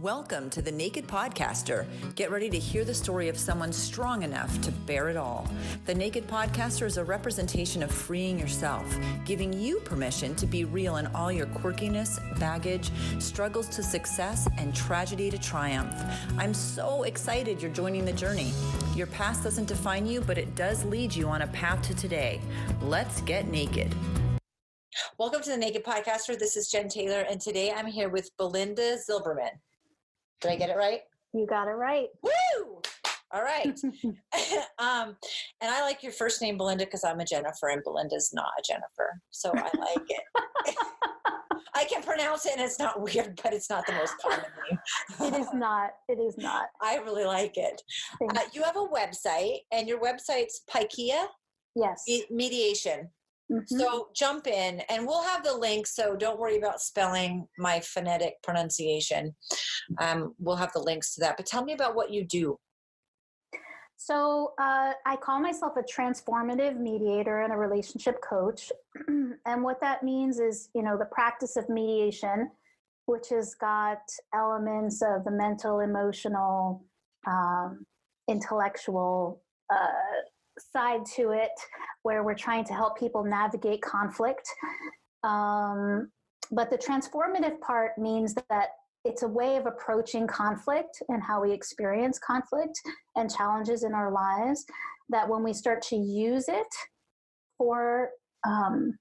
Welcome to The Naked Podcaster. Get ready to hear the story of someone strong enough to bear it all. The Naked Podcaster is a representation of freeing yourself, giving you permission to be real in all your quirkiness, baggage, struggles to success, and tragedy to triumph. I'm so excited you're joining the journey. Your past doesn't define you, but it does lead you on a path to today. Let's get naked. Welcome to The Naked Podcaster. This is Jen Taylor, and today I'm here with Belinda Zilberman. Did I get it right? You got it right. Woo! All right. And I like your first name, Belinda, because I'm a Jennifer, and Belinda's not a Jennifer. So I like it. I can pronounce it, and it's not weird, but it's not the most common name. It is not. It is not. I really like it. You have a website, and your website's Paikia? Yes. Mediation. Mm-hmm. So jump in, and we'll have the link, so don't worry about spelling my phonetic pronunciation. We'll have the links to that. But tell me about what you do. So I call myself a transformative mediator and a relationship coach. And what that means is, the practice of mediation, which has got elements of the mental, emotional, intellectual side to it, where we're trying to help people navigate conflict. But the transformative part means that it's a way of approaching conflict and how we experience conflict and challenges in our lives, that when we start to use it for our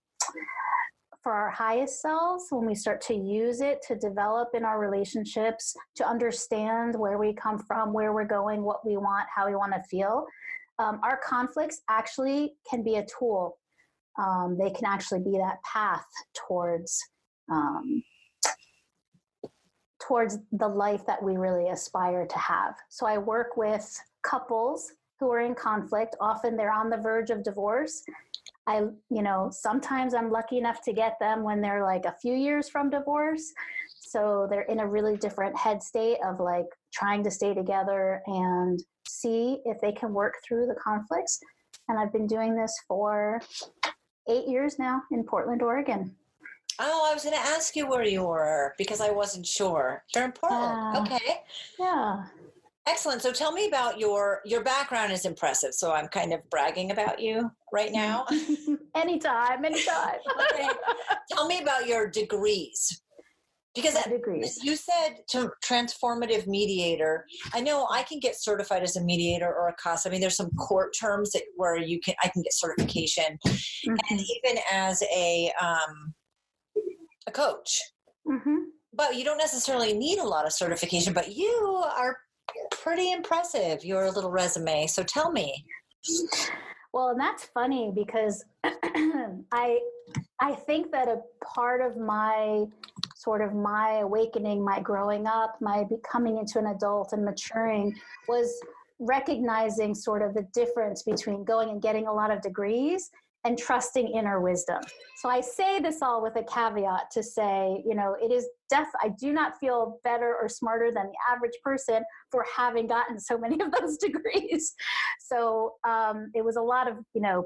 highest selves, when we start to use it to develop in our relationships, to understand where we come from, where we're going, what we want, how we want to feel, our conflicts actually can be a tool. They can actually be that path towards the life that we really aspire to have. So I work with couples who are in conflict. Often they're on the verge of divorce. Sometimes I'm lucky enough to get them when they're like a few years from divorce. So they're in a really different head state of like trying to stay together and see if they can work through the conflicts. And I've been doing this for 8 years now in Portland, Oregon. Oh, I was going to ask you where you were because I wasn't sure. You're in Portland. Okay. Yeah. Excellent. So tell me about your background is impressive. So I'm kind of bragging about you right now. Anytime. Okay. Tell me about your degrees. Because you said transformative mediator. I know I can get certified as a mediator or a CAS. I mean, there's some court terms where I can get certification, and even as a coach. Mm-hmm. But you don't necessarily need a lot of certification. But you are pretty impressive. Your little resume. So tell me. Well, and that's funny because I think that a part of my awakening, my growing up, my becoming into an adult and maturing was recognizing sort of the difference between going and getting a lot of degrees and trusting inner wisdom. So I say this all with a caveat to say, it is I do not feel better or smarter than the average person for having gotten so many of those degrees. So it was a lot of,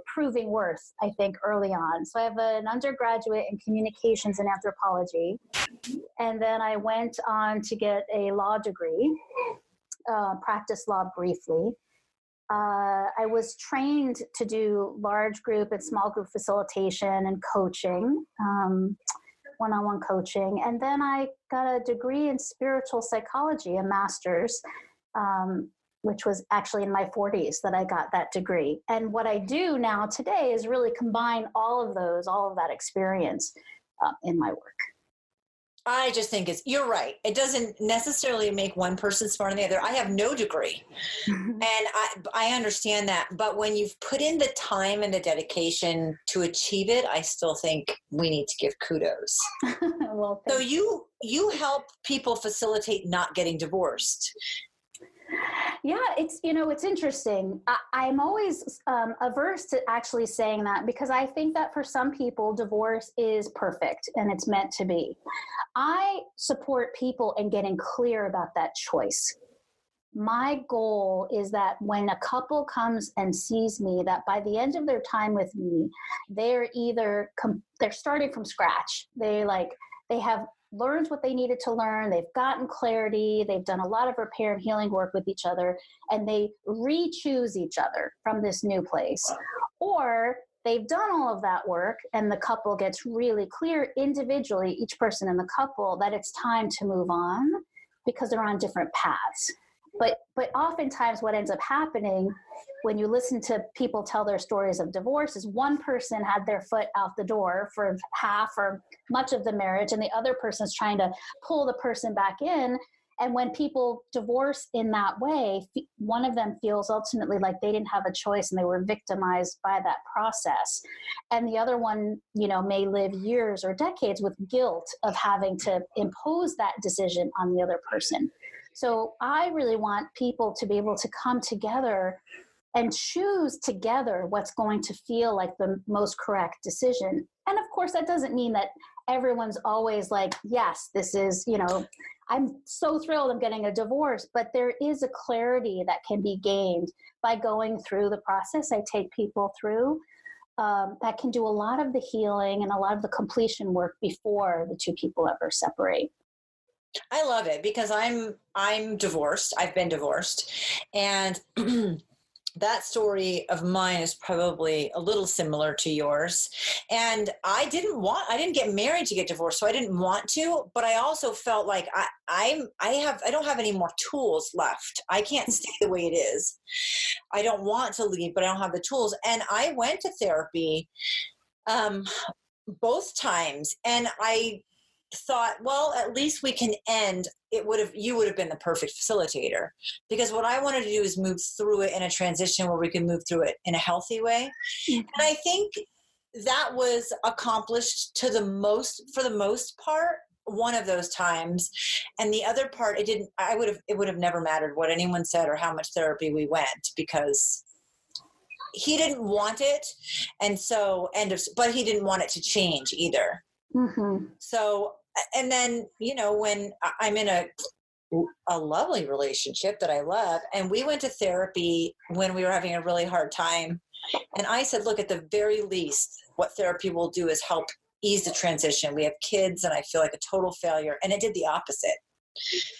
proving worth, I think, early on. So I have an undergraduate in communications and anthropology. And then I went on to get a law degree, practice law briefly. I was trained to do large group and small group facilitation and coaching, one-on-one coaching. And then I got a degree in spiritual psychology, a master's, which was actually in my 40s that I got that degree. And what I do now today is really combine all of that experience in my work. I just think you're right. It doesn't necessarily make one person smarter than the other. I have no degree, and I understand that. But when you've put in the time and the dedication to achieve it, I still think we need to give kudos. Well, so you help people facilitate not getting divorced. Yeah, it's interesting. I'm always averse to actually saying that because I think that for some people, divorce is perfect and it's meant to be. I support people in getting clear about that choice. My goal is that when a couple comes and sees me, that by the end of their time with me, they're either they're starting from scratch. They have learned what they needed to learn. They've gotten clarity. They've done a lot of repair and healing work with each other, and they re-choose each other from this new place. Or they've done all of that work and the couple gets really clear individually, each person in the couple, that it's time to move on because they're on different paths. But oftentimes what ends up happening when you listen to people tell their stories of divorce is one person had their foot out the door for half or much of the marriage, and the other person's trying to pull the person back in. And when people divorce in that way, one of them feels ultimately like they didn't have a choice and they were victimized by that process. And the other one, may live years or decades with guilt of having to impose that decision on the other person. So I really want people to be able to come together and choose together what's going to feel like the most correct decision. And of course, that doesn't mean that everyone's always like, yes, this is, I'm so thrilled I'm getting a divorce, but there is a clarity that can be gained by going through the process I take people through, that can do a lot of the healing and a lot of the completion work before the two people ever separate. I love it because I'm divorced. I've been divorced, and that story of mine is probably a little similar to yours. And I didn't get married to get divorced, so I didn't want to, but I also felt like I don't have any more tools left. I can't stay the way it is. I don't want to leave, but I don't have the tools. And I went to therapy both times, and I thought, well, at least we can end. You would have been the perfect facilitator, because what I wanted to do is move through it in a transition where we can move through it in a healthy way. Mm-hmm. And I think that was accomplished for the most part one of those times. And the other part, it would have never mattered what anyone said or how much therapy we went, because he didn't want it. And so, but he didn't want it to change either. Mm-hmm. So, and then, when I'm in a lovely relationship that I love, and we went to therapy when we were having a really hard time. And I said, look, at the very least, what therapy will do is help ease the transition. We have kids and I feel like a total failure. And it did the opposite.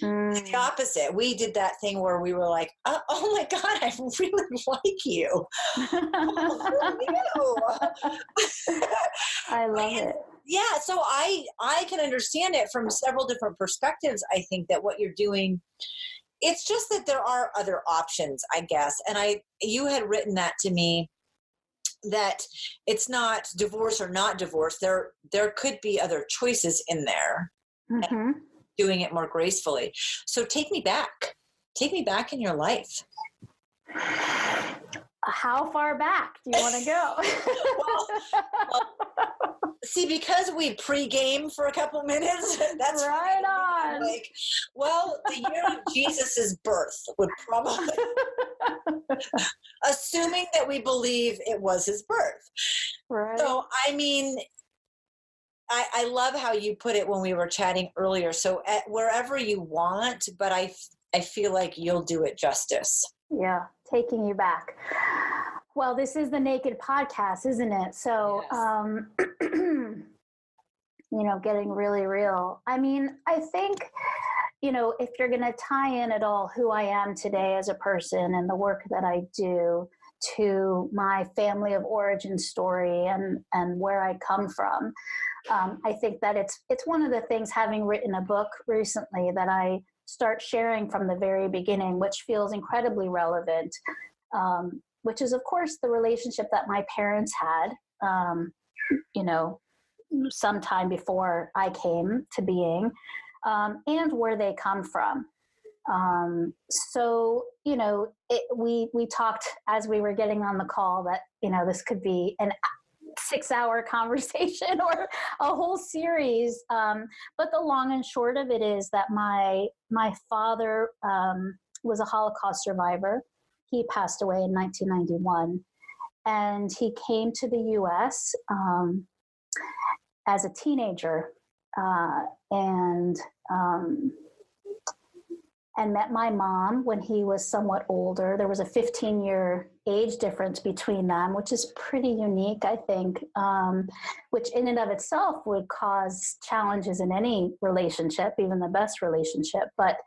The opposite. We did that thing where we were like, oh my God, I really like you. I love it. Yeah. So I can understand it from several different perspectives. I think that what you're doing, it's just that there are other options, I guess. And you had written that to me, that it's not divorce or not divorce. There could be other choices in there. Mm-hmm. Doing it more gracefully. So take me back in your life. How far back do you want to go? well, see, because we pre-game for a couple minutes, that's right on. Like, well, the year of Jesus's birth would probably, assuming that we believe it was his birth. Right. So, I mean, I love how you put it when we were chatting earlier. So wherever you want, but I feel like you'll do it justice. Yeah, taking you back. Well, this is the Naked Podcast, isn't it? So, yes. Getting really real. I mean, I think, if you're going to tie in at all who I am today as a person and the work that I do to my family of origin story and where I come from, I think that it's one of the things, having written a book recently, that I start sharing from the very beginning, which feels incredibly relevant, which is, of course, the relationship that my parents had, sometime before I came to being, and where they come from. So, we talked as we were getting on the call that, this could be an 6-hour conversation or a whole series. But the long and short of it is that my father was a Holocaust survivor. He passed away in 1991, and he came to the U.S. As a teenager, and met my mom when he was somewhat older. There was a 15-year age difference between them, which is pretty unique, I think, which in and of itself would cause challenges in any relationship, even the best relationship. But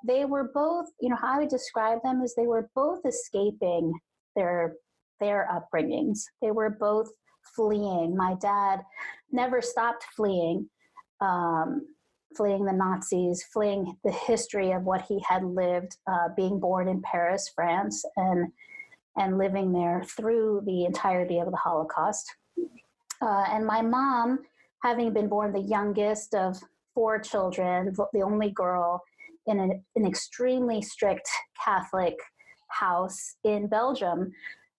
they were both, how I would describe them is they were both escaping their upbringings. They were both fleeing. My dad never stopped fleeing, fleeing the Nazis, fleeing the history of what he had lived, being born in Paris, France, and living there through the entirety of the Holocaust. And my mom, having been born the youngest of 4 children, the only girl in an extremely strict Catholic house in Belgium,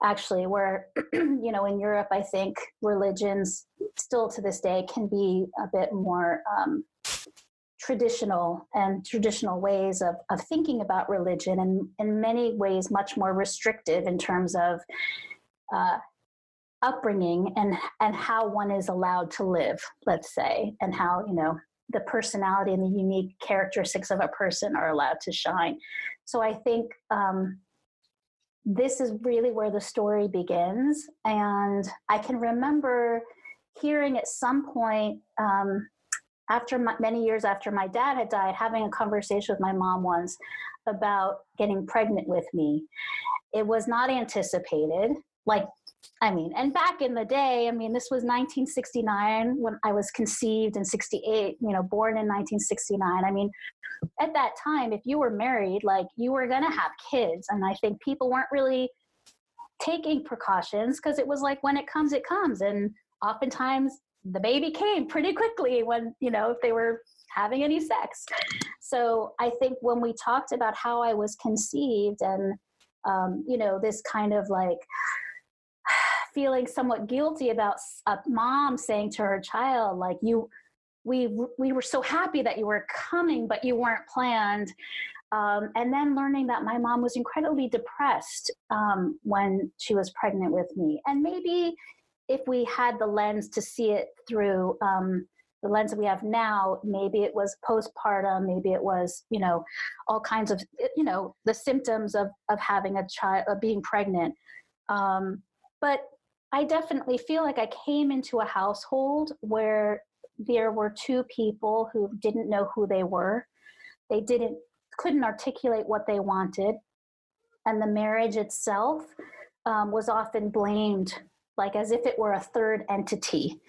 actually, where, in Europe, I think religions still to this day can be a bit more traditional ways of thinking about religion, and in many ways much more restrictive in terms of upbringing and how one is allowed to live, let's say, and how, the personality and the unique characteristics of a person are allowed to shine. So I think this is really where the story begins. And I can remember hearing at some point, many years after my dad had died, having a conversation with my mom once about getting pregnant with me. It was not anticipated. And back in the day, this was 1969 when I was conceived in 68, born in 1969. At that time, if you were married, you were going to have kids. And I think people weren't really taking precautions because it was like, when it comes, it comes. And oftentimes the baby came pretty quickly when, if they were having any sex. So I think when we talked about how I was conceived and, this kind of feeling somewhat guilty about a mom saying to her child, we were so happy that you were coming, but you weren't planned. And then learning that my mom was incredibly depressed when she was pregnant with me. And maybe if we had the lens to see it through the lens that we have now, maybe it was postpartum, maybe it was, all kinds of, the symptoms of having a child, of being pregnant. But I definitely feel like I came into a household where there were 2 people who didn't know who they were. They couldn't articulate what they wanted. And the marriage itself was often blamed, as if it were a third entity,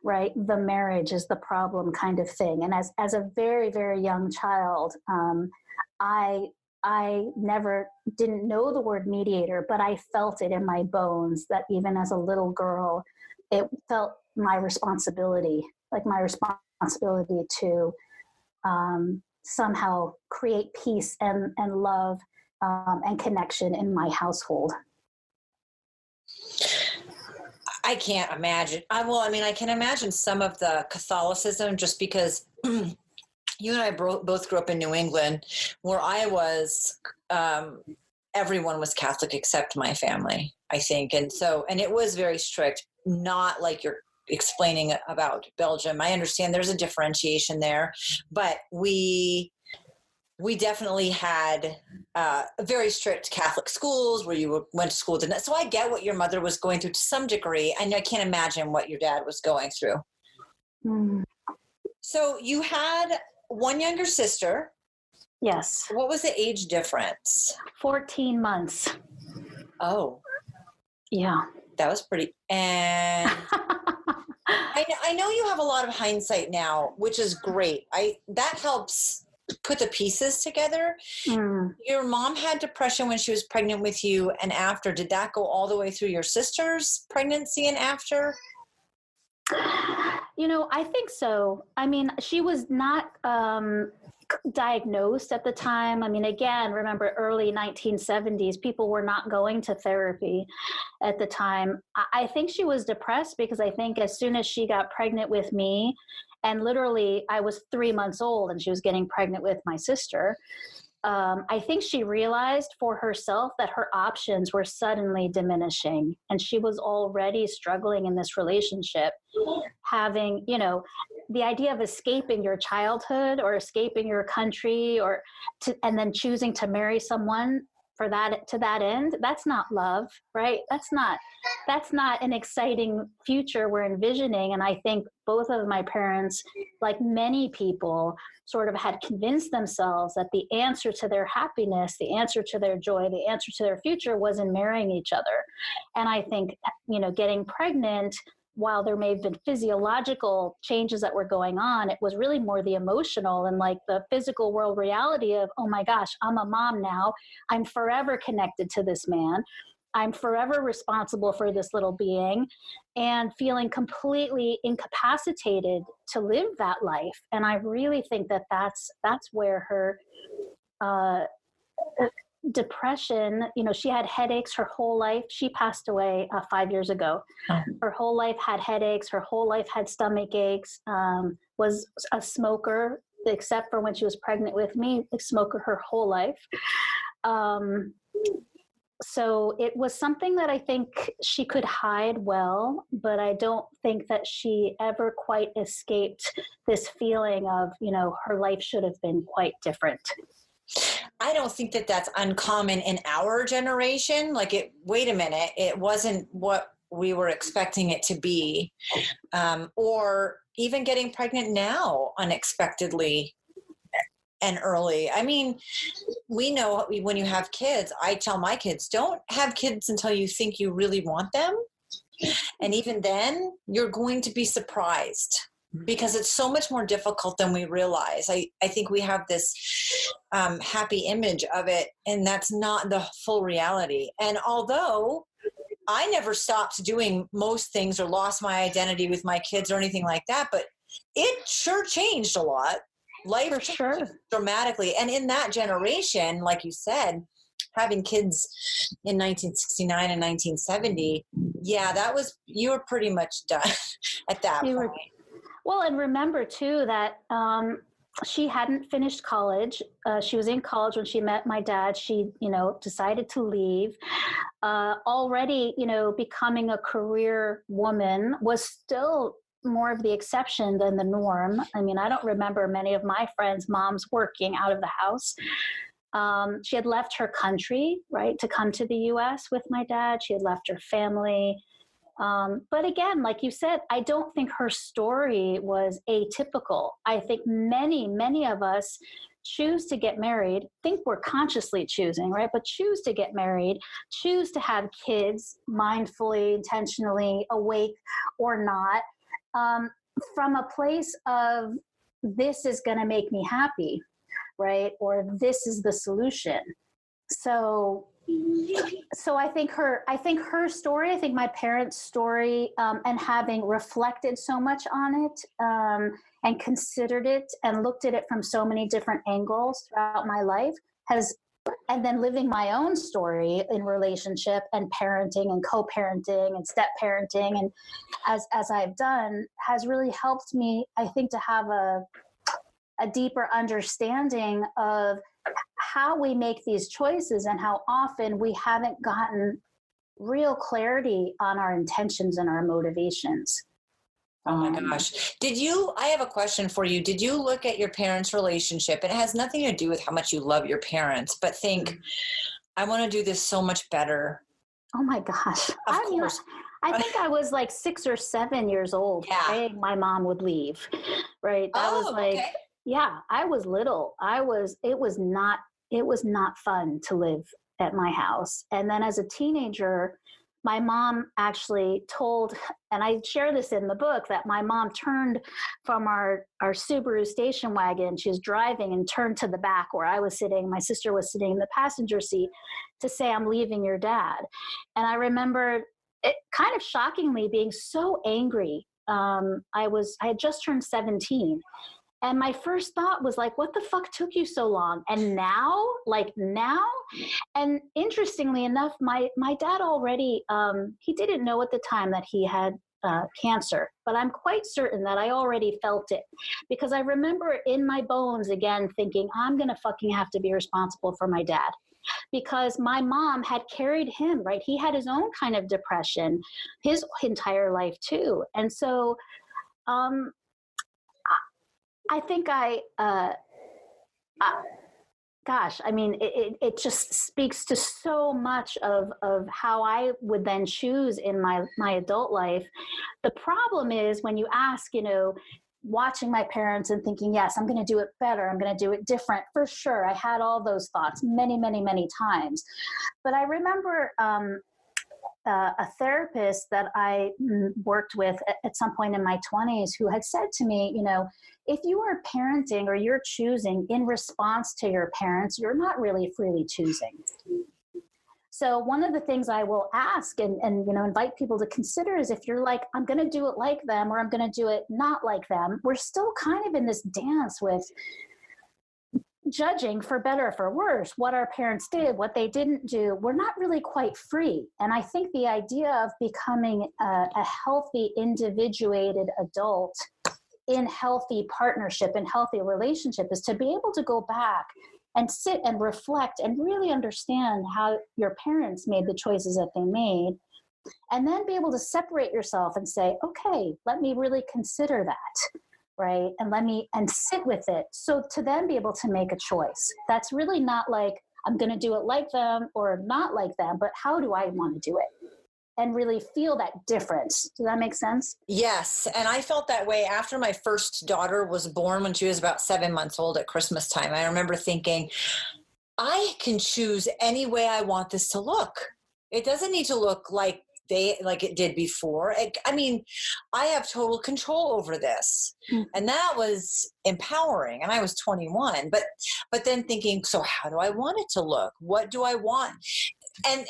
right? The marriage is the problem kind of thing. And as a very, very young child, I never didn't know the word mediator, but I felt it in my bones that even as a little girl, it felt my responsibility to somehow create peace and love and connection in my household. I can't imagine. I can imagine some of the Catholicism just because you and I both grew up in New England, where I was, everyone was Catholic except my family, I think. And it was very strict, not like you're explaining about Belgium. I understand there's a differentiation there, but we definitely had very strict Catholic schools where you went to school. So I get what your mother was going through to some degree. And I can't imagine what your dad was going through. Mm. So you had one younger sister. Yes. What was the age difference? 14 months. Oh. Yeah. That was pretty. And I know you have a lot of hindsight now, which is great. That helps put the pieces together. Mm. Your mom had depression when she was pregnant with you and after. Did that go all the way through your sister's pregnancy and after? I think so. She was not diagnosed at the time. Again, remember early 1970s, people were not going to therapy at the time. I think she was depressed because I think as soon as she got pregnant with me, and literally I was 3 months old and she was getting pregnant with my sister, I think she realized for herself that her options were suddenly diminishing, and she was already struggling in this relationship, having, the idea of escaping your childhood or escaping your country and then choosing to marry someone for that, to that end, that's not love, right? That's not an exciting future we're envisioning. And I think both of my parents, like many people, sort of had convinced themselves that the answer to their happiness, the answer to their joy, the answer to their future was in marrying each other. And I think, getting pregnant, while there may have been physiological changes that were going on, it was really more the emotional and like the physical world reality of, oh my gosh, I'm a mom now. I'm forever connected to this man. I'm forever responsible for this little being, and feeling completely incapacitated to live that life. And I really think that that's where her depression, she had headaches her whole life. She passed away 5 years ago. Oh. Her whole life had headaches. Her whole life had stomach aches, was a smoker, except for when she was pregnant with me, a smoker her whole life. So it was something that I think she could hide well, but I don't think that she ever quite escaped this feeling of, her life should have been quite different. I don't think that that's uncommon in our generation. Wait a minute, it wasn't what we were expecting it to be. Or even getting pregnant now unexpectedly and early. I mean, we know when you have kids, I tell my kids, don't have kids until you think you really want them. And even then, you're going to be surprised because it's so much more difficult than we realize. I think we have this happy image of it, and that's not the full reality. And although I never stopped doing most things or lost my identity with my kids or anything like that, but it sure changed a lot. Life for sure, dramatically. And in that generation, like you said, having kids in 1969 and 1970, you were pretty much done at that point. Well, and remember too that she hadn't finished college. She was in college when she met my dad. She, decided to leave. Already, becoming a career woman was still more of the exception than the norm. I mean, I don't remember many of my friends' moms working out of the house. She had left her country, right, to come to the U.S. with my dad. She had left her family. But again, like you said, I don't think her story was atypical. I think many, many of us choose to get married, think we're consciously choosing, right? But choose to get married, choose to have kids mindfully, intentionally, awake or not, from a place of this is going to make me happy, right? Or this is the solution. So I think her story, I think my parents' story, and having reflected so much on it, and considered it and looked at it from so many different angles throughout my life and then living my own story in relationship and parenting and co-parenting and step-parenting, and as I've done, has really helped me, I think, to have a deeper understanding of how we make these choices and how often we haven't gotten real clarity on our intentions and our motivations. Oh my gosh. I have a question for you. Did you look at your parents' relationship? It has nothing to do with how much you love your parents, but think, I want to do this so much better. Oh my gosh. Of course. I think I was like 6 or 7 years old. Yeah. My mom would leave, right? That was like, okay. Yeah, I was little. It was not fun to live at my house. And then as a teenager, my mom actually told, and I share this in the book, that my mom turned from our Subaru station wagon. She was driving and turned to the back where I was sitting. My sister was sitting in the passenger seat to say, "I'm leaving your dad." And I remember it kind of shockingly being so angry. I had just turned 17. And my first thought was like, what the fuck took you so long? And now? And interestingly enough, my dad already, he didn't know at the time that he had cancer, but I'm quite certain that I already felt it, because I remember in my bones again thinking, I'm going to fucking have to be responsible for my dad, because my mom had carried him, right? He had his own kind of depression his entire life too. And so, I think gosh, I mean, it just speaks to so much of how I would then choose in my adult life. The problem is when you ask, watching my parents and thinking, yes, I'm going to do it better. I'm going to do it different. For sure. I had all those thoughts many, many, many times. But I remember a therapist that I worked with at some point in my 20s who had said to me, if you are parenting or you're choosing in response to your parents, you're not really freely choosing. So one of the things I will ask and invite people to consider is if you're like, I'm going to do it like them, or I'm going to do it not like them, we're still kind of in this dance with judging, for better or for worse, what our parents did, what they didn't do. We're not really quite free. And I think the idea of becoming a healthy, individuated adult in healthy partnership and healthy relationship is to be able to go back and sit and reflect and really understand how your parents made the choices that they made, and then be able to separate yourself and say, okay, let me really consider that, right? And sit with it. So to then be able to make a choice. That's really not like, I'm going to do it like them or not like them, but how do I want to do it? And really feel that difference. Does that make sense? Yes. And I felt that way after my first daughter was born when she was about 7 months old at Christmas time. I remember thinking, I can choose any way I want this to look. It doesn't need to look like it did before. I have total control over this. Mm-hmm. And that was empowering. And I was 21, but then thinking, so how do I want it to look? What do I want? And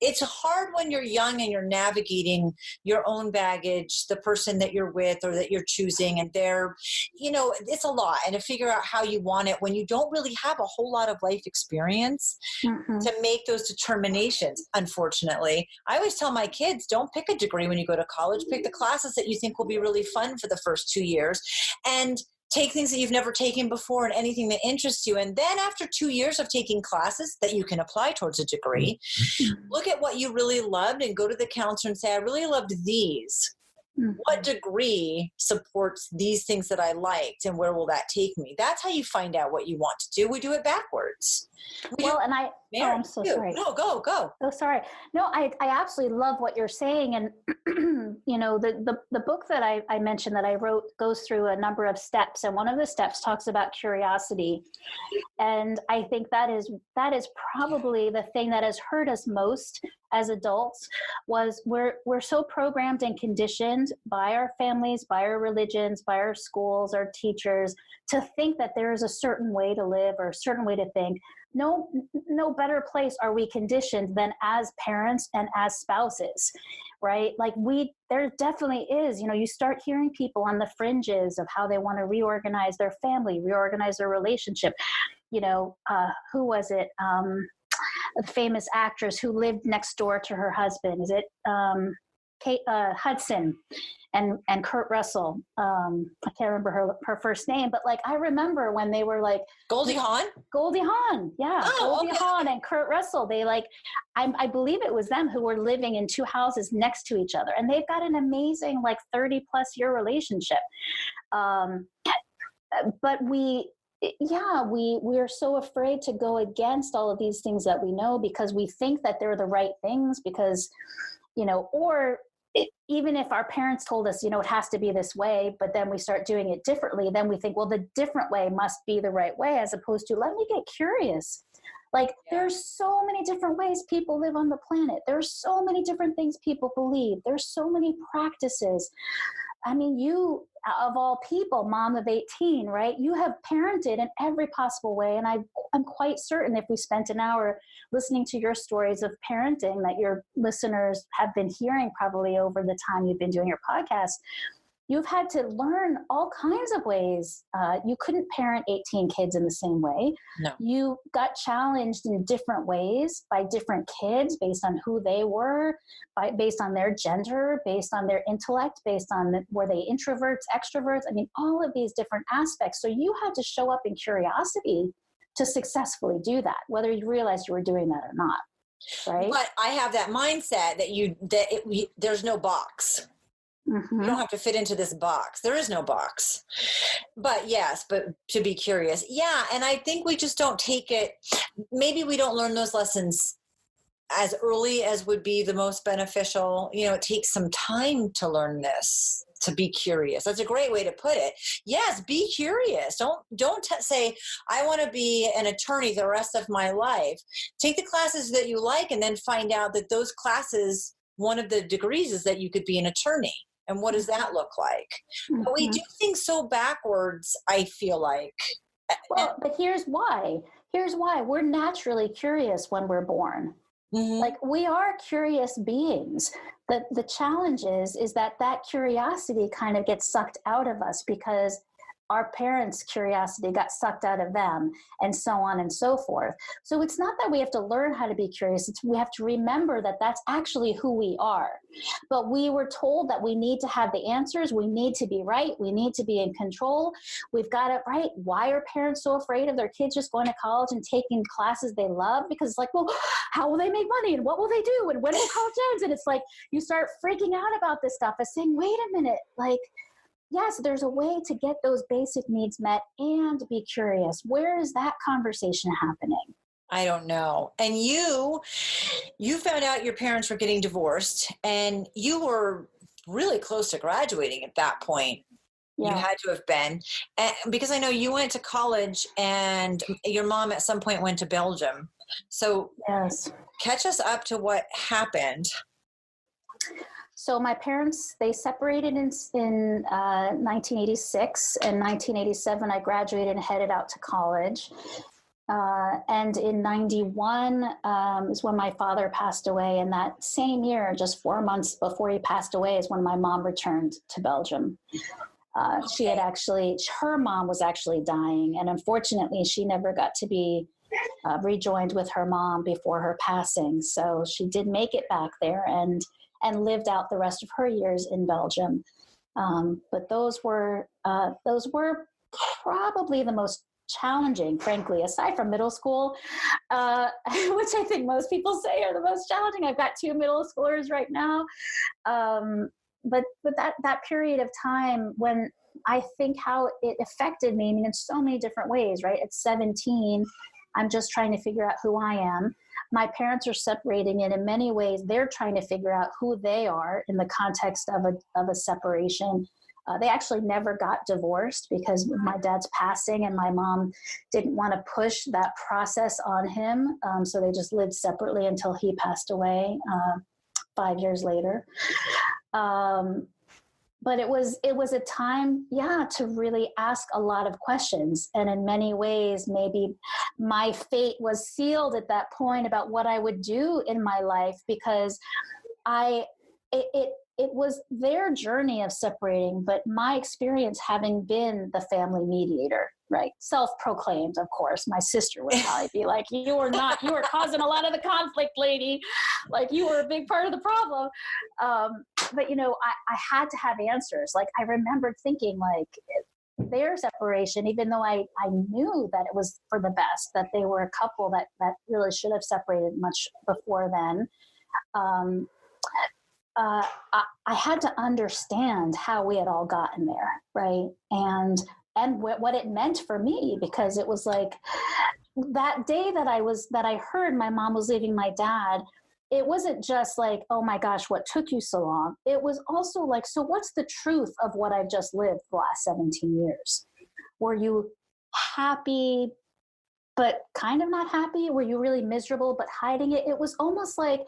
it's hard when you're young and you're navigating your own baggage, the person that you're with or that you're choosing, and it's a lot. And to figure out how you want it when you don't really have a whole lot of life experience to make those determinations. Unfortunately, I always tell my kids, don't pick a degree when you go to college, pick the classes that you think will be really fun for the first 2 years, and take things that you've never taken before and anything that interests you. And then after 2 years of taking classes that you can apply towards a degree, look at what you really loved and go to the counselor and say, I really loved these. What degree supports these things that I liked, and where will that take me? That's how you find out what you want to do. We do it backwards. I'm so sorry. No, go. Oh, sorry. No, I absolutely love what you're saying. And, the book that I mentioned that I wrote goes through a number of steps. And one of the steps talks about curiosity. And I think that is probably the thing that has hurt us most as adults. Was we're so programmed and conditioned by our families, by our religions, by our schools, our teachers, to think that there is a certain way to live or a certain way to think. No better place are we conditioned than as parents and as spouses, right? Like there definitely is, you start hearing people on the fringes of how they want to reorganize their family, reorganize their relationship. Who was it? A famous actress who lived next door to her husband. Is it Kate Hudson and Kurt Russell? I can't remember her first name, but I remember when they were Goldie Hawn, yeah. Oh, Goldie Hawn and Kurt Russell. They I believe it was them who were living in two houses next to each other, and they've got an amazing 30+ year relationship. But we are so afraid to go against all of these things that we know because we think that they're the right things because, even if our parents told us, it has to be this way, but then we start doing it differently, then we think, well, the different way must be the right way, as opposed to, let me get curious. There's so many different ways people live on the planet. There's so many different things people believe. There's so many practices. I mean, you, of all people, mom of 18, right? You have parented in every possible way. And I'm quite certain if we spent an hour listening to your stories of parenting that your listeners have been hearing probably over the time you've been doing your podcast, you've had to learn all kinds of ways. You couldn't parent 18 kids in the same way. No. You got challenged in different ways by different kids based on who they were, based on their gender, based on their intellect, based on were they introverts, extroverts. I mean, all of these different aspects. So you had to show up in curiosity to successfully do that, whether you realized you were doing that or not. Right. But I have that mindset that there's no box. You don't have to fit into this box. There is no box. But yes, but to be curious. Yeah. And I think we just don't take it. Maybe we don't learn those lessons as early as would be the most beneficial. It takes some time to learn this, to be curious. That's a great way to put it. Yes, be curious. Don't say, I want to be an attorney the rest of my life. Take the classes that you like and then find out that those classes, one of the degrees is that you could be an attorney. And what does that look like? But we do things so backwards, I feel like. Well, but here's why. We're naturally curious when we're born. Like, we are curious beings. The challenge is that curiosity kind of gets sucked out of us because our parents' curiosity got sucked out of them, and so on and so forth. So it's not that we have to learn how to be curious. We have to remember that that's actually who we are. But we were told that we need to have the answers. We need to be right. We need to be in control. We've got it right. Why are parents so afraid of their kids just going to college and taking classes they love? Because it's like, well, how will they make money? And what will they do? And when will college end? And it's like, you start freaking out about this stuff and saying, wait a minute, like, yes, there's a way to get those basic needs met and be curious. Where is that conversation happening? I don't know. And you found out your parents were getting divorced, and you were really close to graduating at that point. Yeah. You had to have been. And because I know you went to college and your mom at some point went to Belgium. So yes, catch us up to what happened. So my parents, they separated in 1986. In 1987, I graduated and headed out to college. And in 91 is when my father passed away. And that same year, just 4 months before he passed away, is when my mom returned to Belgium. She had her mom was actually dying. And unfortunately, she never got to be rejoined with her mom before her passing. So she did make it back there and lived out the rest of her years in Belgium. But those were probably the most challenging, frankly, aside from middle school, which I think most people say are the most challenging. I've got 2 middle schoolers right now. But that period of time, when I think how it affected me, I mean, in so many different ways, right? At 17, I'm just trying to figure out who I am. My parents are separating, and in many ways, they're trying to figure out who they are in the context of a separation. They actually never got divorced because of my dad's passing, and my mom didn't want to push that process on him. So they just lived separately until he passed away 5 years later. But it was a time, to really ask a lot of questions. And in many ways, maybe my fate was sealed at that point about what I would do in my life, because it was their journey of separating, but my experience having been the family mediator, right? Self-proclaimed, of course. My sister would probably be like, you were causing a lot of the conflict, lady. Like, you were a big part of the problem. But, I had to have answers. Like, I remembered thinking, like, their separation, even though I knew that it was for the best, that they were a couple that really should have separated much before then. I had to understand how we had all gotten there, right? And what it meant for me, because it was like that day that I heard my mom was leaving my dad. It wasn't just like, oh my gosh, what took you so long? It was also like, so what's the truth of what I've just lived the last 17 years? Were you happy, but kind of not happy? Were you really miserable, but hiding it? It was almost like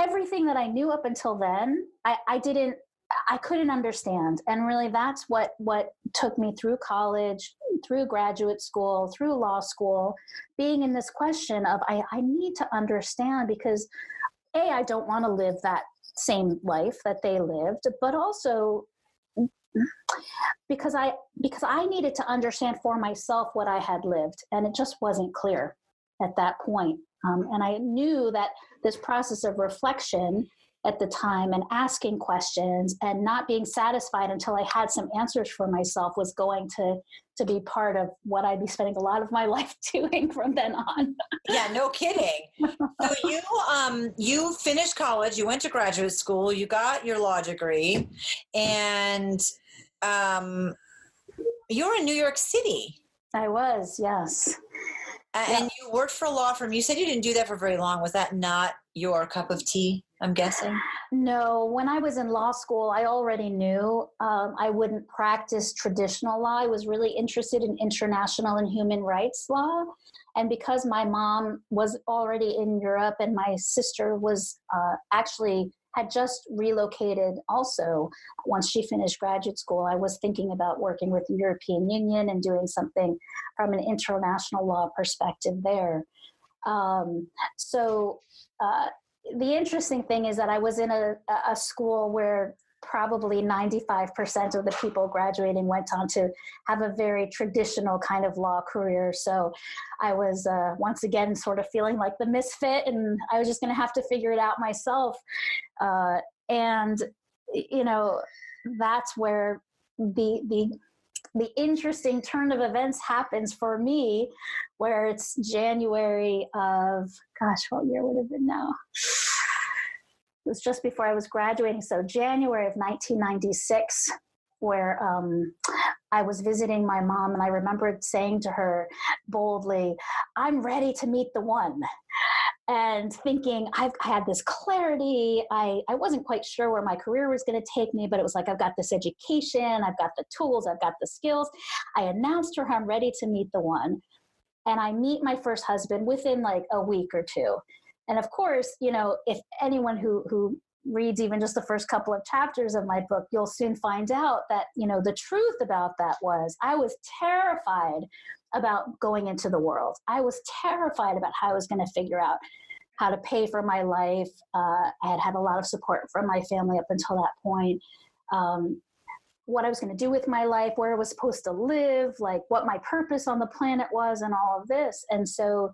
everything that I knew up until then, I couldn't understand. And really that's what took me through college, through graduate school, through law school, being in this question of, I need to understand, because I don't want to live that same life that they lived, but also because I needed to understand for myself what I had lived. And it just wasn't clear at that point. And I knew that this process of reflection at the time, and asking questions and not being satisfied until I had some answers for myself was going to be part of what I'd be spending a lot of my life doing from then on. Yeah, no kidding. So you finished college, you went to graduate school, you got your law degree, and you're in New York City. I was, yes. And you worked for a law firm. You said you didn't do that for very long. Was that not your cup of tea, I'm guessing? No, when I was in law school, I already knew I wouldn't practice traditional law. I was really interested in international and human rights law. And because my mom was already in Europe and my sister was actually had just relocated also once she finished graduate school, I was thinking about working with the European Union and doing something from an international law perspective there. So the interesting thing is that I was in a school where probably 95% of the people graduating went on to have a very traditional kind of law career. So I was once again sort of feeling like the misfit, and I was just going to have to figure it out myself. And you know, that's where the interesting turn of events happens for me, where it's January of, gosh, what year would it have been now? It was just before I was graduating. So January of 1996, where I was visiting my mom, and I remembered saying to her boldly, "I'm ready to meet the one." And thinking, I had this clarity. I wasn't quite sure where my career was going to take me, but it was like, I've got this education, I've got the tools, I've got the skills. I announced to her, I'm ready to meet the one. And I meet my first husband within like a week or two. And of course, you know, if anyone who reads even just the first couple of chapters of my book, you'll soon find out that, you know, the truth about that was I was terrified about going into the world. I was terrified about how I was going to figure out how to pay for my life. I had had a lot of support from my family up until that point. What I was going to do with my life, where I was supposed to live, like what my purpose on the planet was, and all of this. And so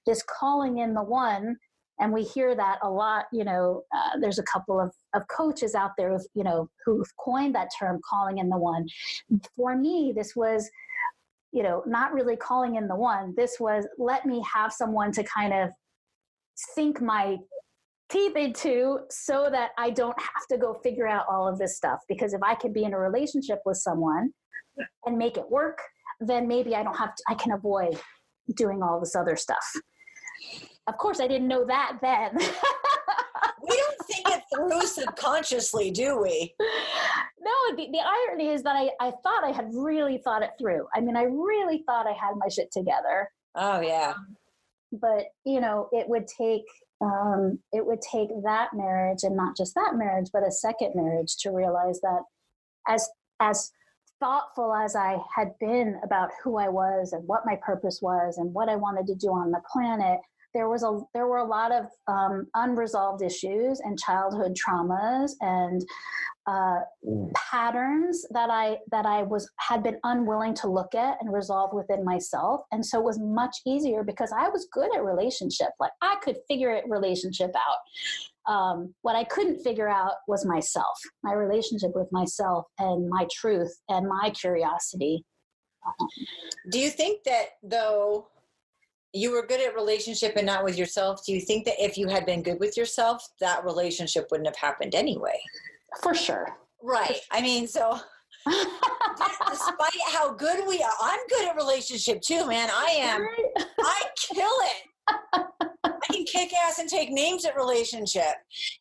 this calling in the one, and we hear that a lot, you know, there's a couple of coaches out there, you know, who've coined that term, calling in the one. For me, this was, you know, not really calling in the one. This was, let me have someone to kind of sink my teeth into so that I don't have to go figure out all of this stuff. Because if I can be in a relationship with someone and make it work, then maybe I can avoid doing all this other stuff. Of course, I didn't know that then. We don't think it through subconsciously, do we? No, the irony is that I thought I had really thought it through. I mean, I really thought I had my shit together. Oh, yeah. But, you know, it would take that marriage, and not just that marriage, but a second marriage, to realize that as thoughtful as I had been about who I was and what my purpose was and what I wanted to do on the planet, there were a lot of unresolved issues and childhood traumas and patterns that I had been unwilling to look at and resolve within myself. And so it was much easier because I was good at relationship. Like I could figure a relationship out. What I couldn't figure out was myself, my relationship with myself and my truth and my curiosity. Do you think that though you were good at relationship and not with yourself, do you think that if you had been good with yourself, that relationship wouldn't have happened anyway? For sure. Right. For sure. I mean, so despite how good we are, I'm good at relationship too, man. I am. I kill it. I can kick ass and take names at relationship.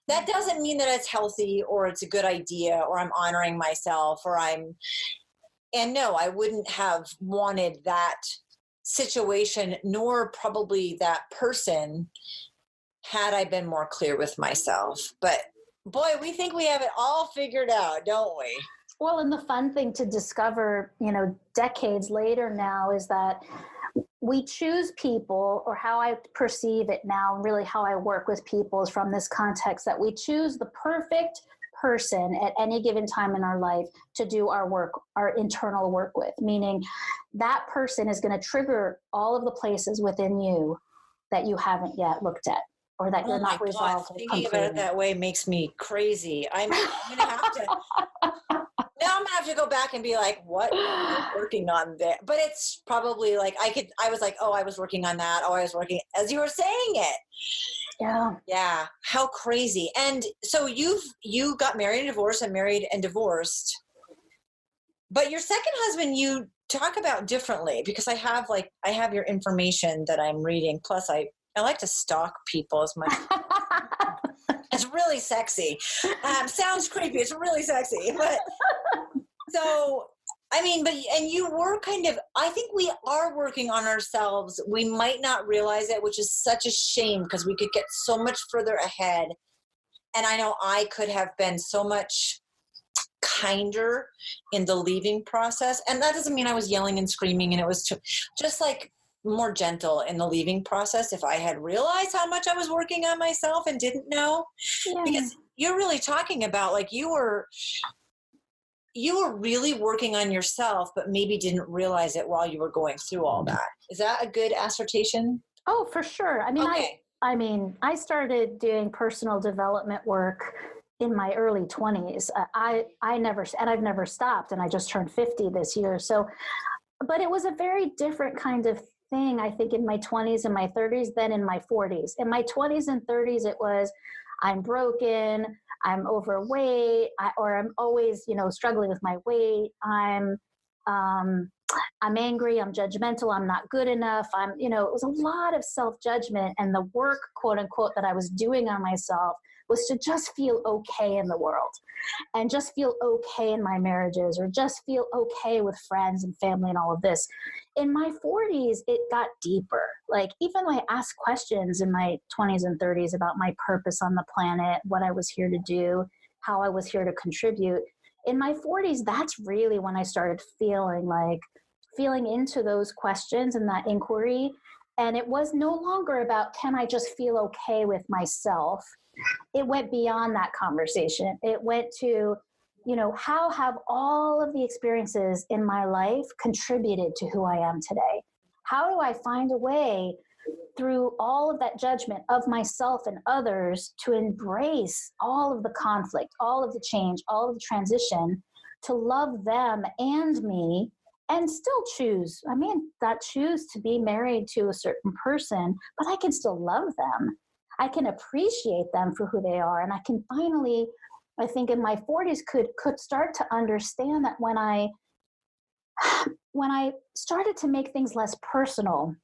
That doesn't mean that it's healthy or it's a good idea or I'm honoring myself and no, I wouldn't have wanted that situation, nor probably that person, had I been more clear with myself. But boy, we think we have it all figured out, don't we? Well, and the fun thing to discover, you know, decades later now is that we choose people, or how I perceive it now, really how I work with people is from this context that we choose the perfect person at any given time in our life to do our work, our internal work with, meaning that person is going to trigger all of the places within you that you haven't yet looked at. or that Oh you're my not God, resolved thinking completely. about it that way makes me crazy. I'm going to have to, now I'm gonna have to go back and be like, what am I working on there? But it's probably like, I was like, oh, I was working on that. Oh, I was working as you were saying it. Yeah. Yeah. How crazy. And so you got married and divorced and married and divorced, but your second husband, you talk about differently, because I have your information that I'm reading. Plus I like to stalk people as much. It's really sexy. Sounds creepy. It's really sexy. But so, I mean, and you were I think we are working on ourselves. We might not realize it, which is such a shame, because we could get so much further ahead. And I know I could have been so much kinder in the leaving process. And that doesn't mean I was yelling and screaming, and it was just like more gentle in the leaving process if I had realized how much I was working on myself and didn't know. Yeah. Because you're really talking about like you were really working on yourself, but maybe didn't realize it while you were going through all that. Is that a good assertion? Oh, for sure. I mean, okay. I started doing personal development work in my early 20s. I've never stopped, and I just turned 50 this year. So, but it was a very different kind of thing, I think, in my 20s and my 30s than in my 40s. In my 20s and 30s, it was, I'm broken, I'm overweight, or I'm always, struggling with my weight. I'm angry, I'm judgmental, I'm not good enough. it was a lot of self-judgment, and the work, quote unquote, that I was doing on myself was to just feel okay in the world, and just feel okay in my marriages, or just feel okay with friends and family and all of this. In my 40s, it got deeper. Like, even when I asked questions in my 20s and 30s about my purpose on the planet, what I was here to do, how I was here to contribute, in my 40s, that's really when I started feeling into those questions and that inquiry. And it was no longer about, can I just feel okay with myself? It went beyond that conversation. It went to, how have all of the experiences in my life contributed to who I am today? How do I find a way through all of that judgment of myself and others to embrace all of the conflict, all of the change, all of the transition, to love them and me, and still choose to be married to a certain person, but I can still love them. I can appreciate them for who they are. And I can finally, I think in my 40s, could start to understand that when I started to make things less personal,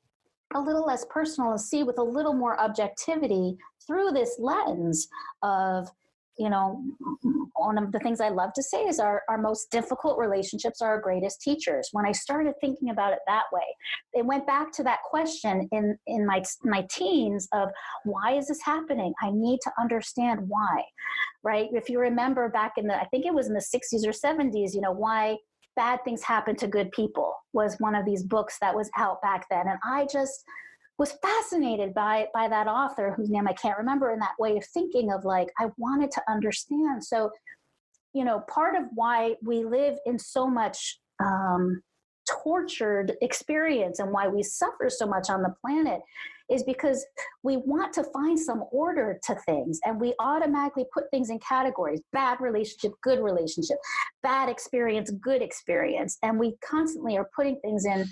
a little less personal, and see with a little more objectivity through this lens of, one of the things I love to say is our most difficult relationships are our greatest teachers. When I started thinking about it that way, it went back to that question in my teens of, why is this happening? I need to understand why, right? If you remember back I think it was in the 60s or 70s, Why Bad Things Happen to Good People was one of these books that was out back then. And I just was fascinated by that author, whose name I can't remember, in that way of thinking of I wanted to understand. So, part of why we live in so much tortured experience and why we suffer so much on the planet is because we want to find some order to things, and we automatically put things in categories: bad relationship, good relationship, bad experience, good experience. And we constantly are putting things in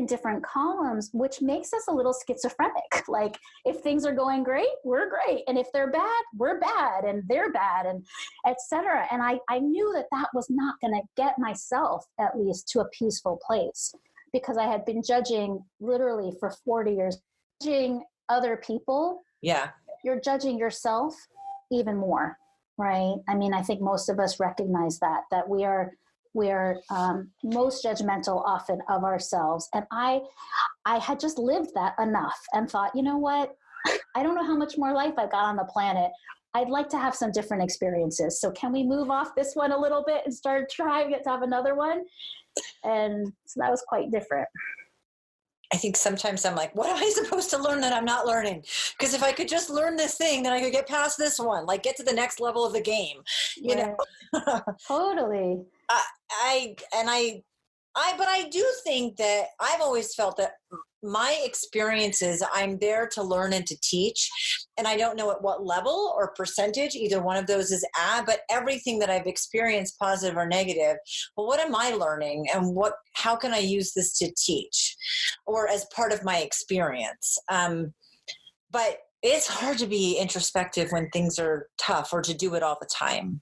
different columns, which makes us a little schizophrenic. Like, if things are going great, we're great. And if they're bad, we're bad, and they're bad, and etc. And I knew that was not going to get myself, at least, to a peaceful place, because I had been judging literally for 40 years, judging other people. Yeah. You're judging yourself even more, right? I mean, I think most of us recognize that we are most judgmental often of ourselves. And I had just lived that enough and thought, you know what? I don't know how much more life I've got on the planet. I'd like to have some different experiences. So can we move off this one a little bit and start trying to have another one? And so that was quite different. I think sometimes I'm like, what am I supposed to learn that I'm not learning? Because if I could just learn this thing, then I could get past this one, like get to the next level of the game, you know? Totally. But I do think that I've always felt that my experiences, I'm there to learn and to teach. And I don't know at what level or percentage either one of those is at, but everything that I've experienced, positive or negative, well, what am I learning and how can I use this to teach or as part of my experience? But it's hard to be introspective when things are tough or to do it all the time.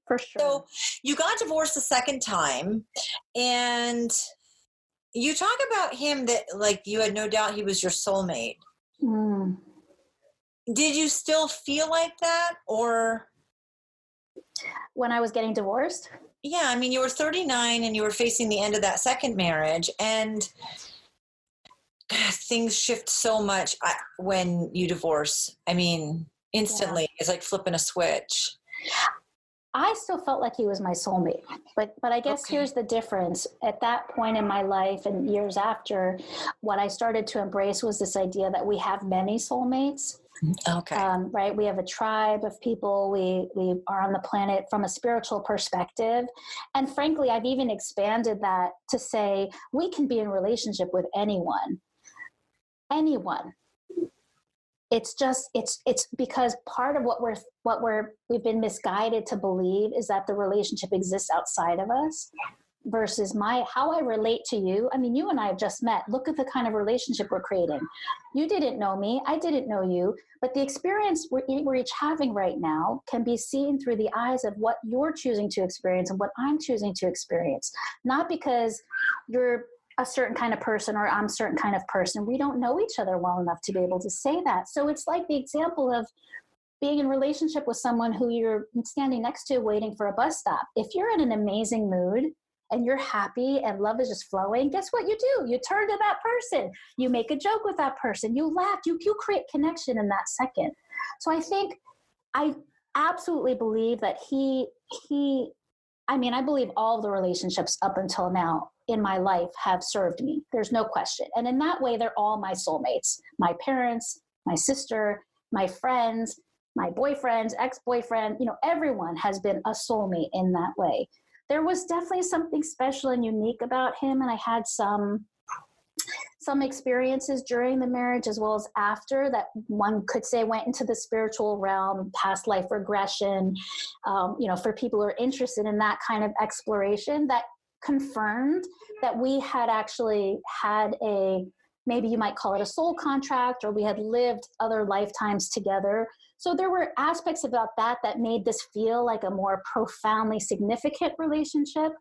For sure. So you got divorced the second time, and you talk about him that like you had no doubt he was your soulmate. Mm. Did you still feel like that, or? When I was getting divorced? Yeah, I mean, you were 39 and you were facing the end of that second marriage, and things shift so much when you divorce. I mean, instantly. Yeah. It's like flipping a switch. I still felt like he was my soulmate, but I guess here's the difference. At that point in my life and years after, what I started to embrace was this idea that we have many soulmates. Okay. Right. We have a tribe of people. We are on the planet from a spiritual perspective. And frankly, I've even expanded that to say we can be in relationship with anyone. Anyone. It's just, it's because part of what we've been misguided to believe is that the relationship exists outside of us versus how I relate to you. I mean, you and I have just met. Look at the kind of relationship we're creating. You didn't know me. I didn't know you. But the experience we're each having right now can be seen through the eyes of what you're choosing to experience and what I'm choosing to experience. Not because you're a certain kind of person or I'm a certain kind of person. We don't know each other well enough to be able to say that. So it's like the example of being in a relationship with someone who you're standing next to waiting for a bus stop. If you're in an amazing mood and you're happy and love is just flowing, guess what you do? You turn to that person. You make a joke with that person. You laugh. You create connection in that second. So I think I absolutely believe that I believe all the relationships up until now in my life have served me. There's no question. And in that way, they're all my soulmates, my parents, my sister, my friends, my boyfriends, ex-boyfriend, everyone has been a soulmate in that way. There was definitely something special and unique about him. And I had some experiences during the marriage as well as after that one could say went into the spiritual realm, past life regression, for people who are interested in that kind of exploration that confirmed that we had actually had maybe you might call it a soul contract, or we had lived other lifetimes together. So there were aspects about that made this feel like a more profoundly significant relationship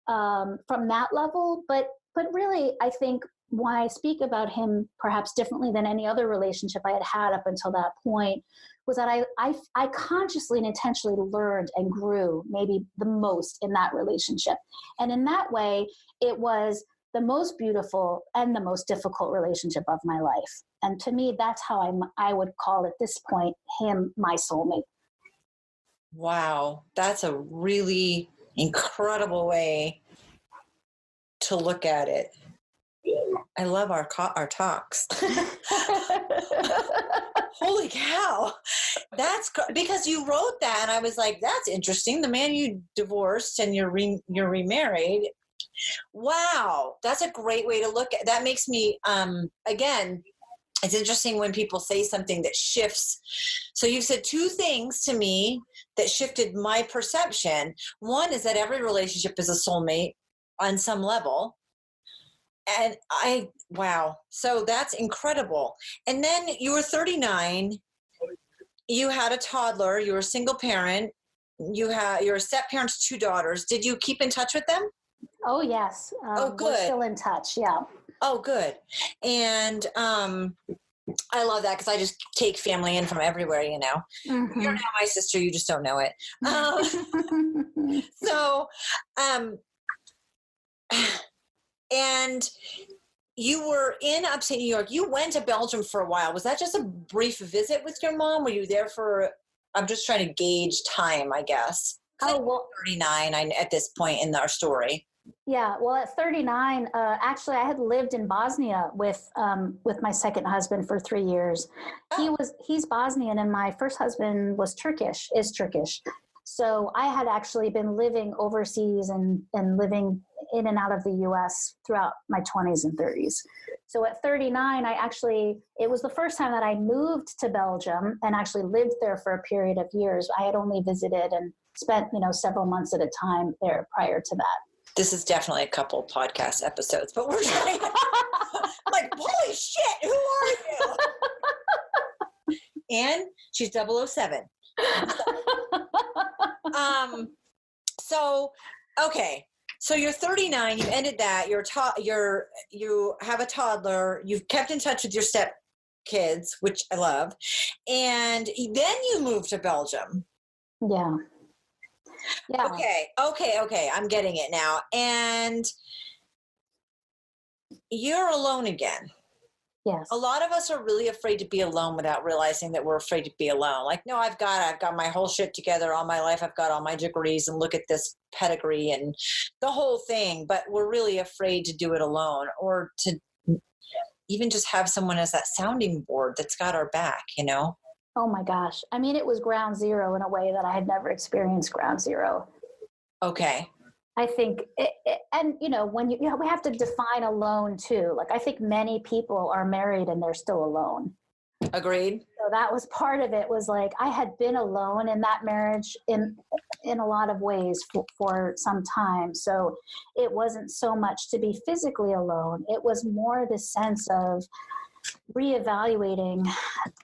from that level. But really, I think why I speak about him perhaps differently than any other relationship I had had up until that point was that I consciously and intentionally learned and grew maybe the most in that relationship. And in that way, it was the most beautiful and the most difficult relationship of my life. And to me, that's how I would call at this point him my soulmate. Wow. That's a really incredible way to look at it. I love our talks. Holy cow. That's because you wrote that and I was like, that's interesting. The man you divorced and you're remarried. Wow. That's a great way to look at that. Makes me, again, it's interesting when people say something that shifts. So you said two things to me that shifted my perception. One is that every relationship is a soulmate on some level. And wow. So that's incredible. And then you were 39. You had a toddler. You were a single parent. You're a step parent to 2 daughters. Did you keep in touch with them? Oh, yes. Good. We're still in touch. Yeah. Oh, good. And I love that because I just take family in from everywhere, Mm-hmm. You're now my sister. You just don't know it. And you were in upstate New York. You went to Belgium for a while. Was that just a brief visit with your mom? Were you there I'm just trying to gauge time, I guess. Oh, well, 39 at this point in our story. Yeah. Well, at 39, actually I had lived in Bosnia with my second husband for 3 years. Oh. He's Bosnian and my first husband is Turkish. So I had actually been living overseas and living in and out of the US throughout my 20s and 30s. So at 39, it was the first time that I moved to Belgium and actually lived there for a period of years. I had only visited and spent, several months at a time there prior to that. This is definitely a couple podcast episodes, but we're trying. I'm like, holy shit, who are you? And she's 007. So, okay. So you're 39, you ended that, you have a toddler, you've kept in touch with your step kids, which I love. And then you moved to Belgium. Yeah. Yeah. Okay. I'm getting it now. And you're alone again. Yes. A lot of us are really afraid to be alone without realizing that we're afraid to be alone. Like, no, I've got my whole shit together all my life. I've got all my degrees and look at this pedigree and the whole thing. But we're really afraid to do it alone or to even just have someone as that sounding board that's got our back, Oh my gosh. I mean, it was ground zero in a way that I had never experienced ground zero. Okay. I think, when we have to define alone too. Like, I think many people are married and they're still alone. Agreed. So that was part of it, was like, I had been alone in that marriage in a lot of ways for some time. So it wasn't so much to be physically alone. It was more the sense of reevaluating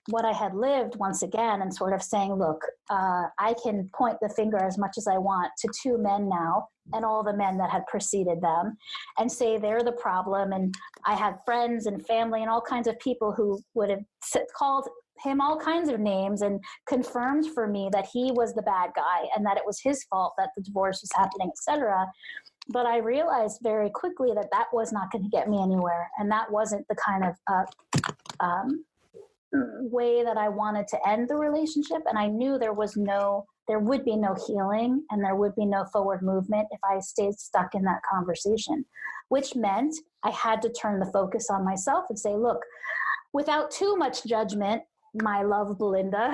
what I had lived once again and sort of saying, look, I can point the finger as much as I want to two men now and all the men that had preceded them and say they're the problem. And I had friends and family and all kinds of people who would have called him all kinds of names and confirmed for me that he was the bad guy and that it was his fault that the divorce was happening, etc. But I realized very quickly that was not going to get me anywhere. And that wasn't the kind of way that I wanted to end the relationship. And I knew there would be no healing and there would be no forward movement if I stayed stuck in that conversation, which meant I had to turn the focus on myself and say, look, without too much judgment, my love, Belinda,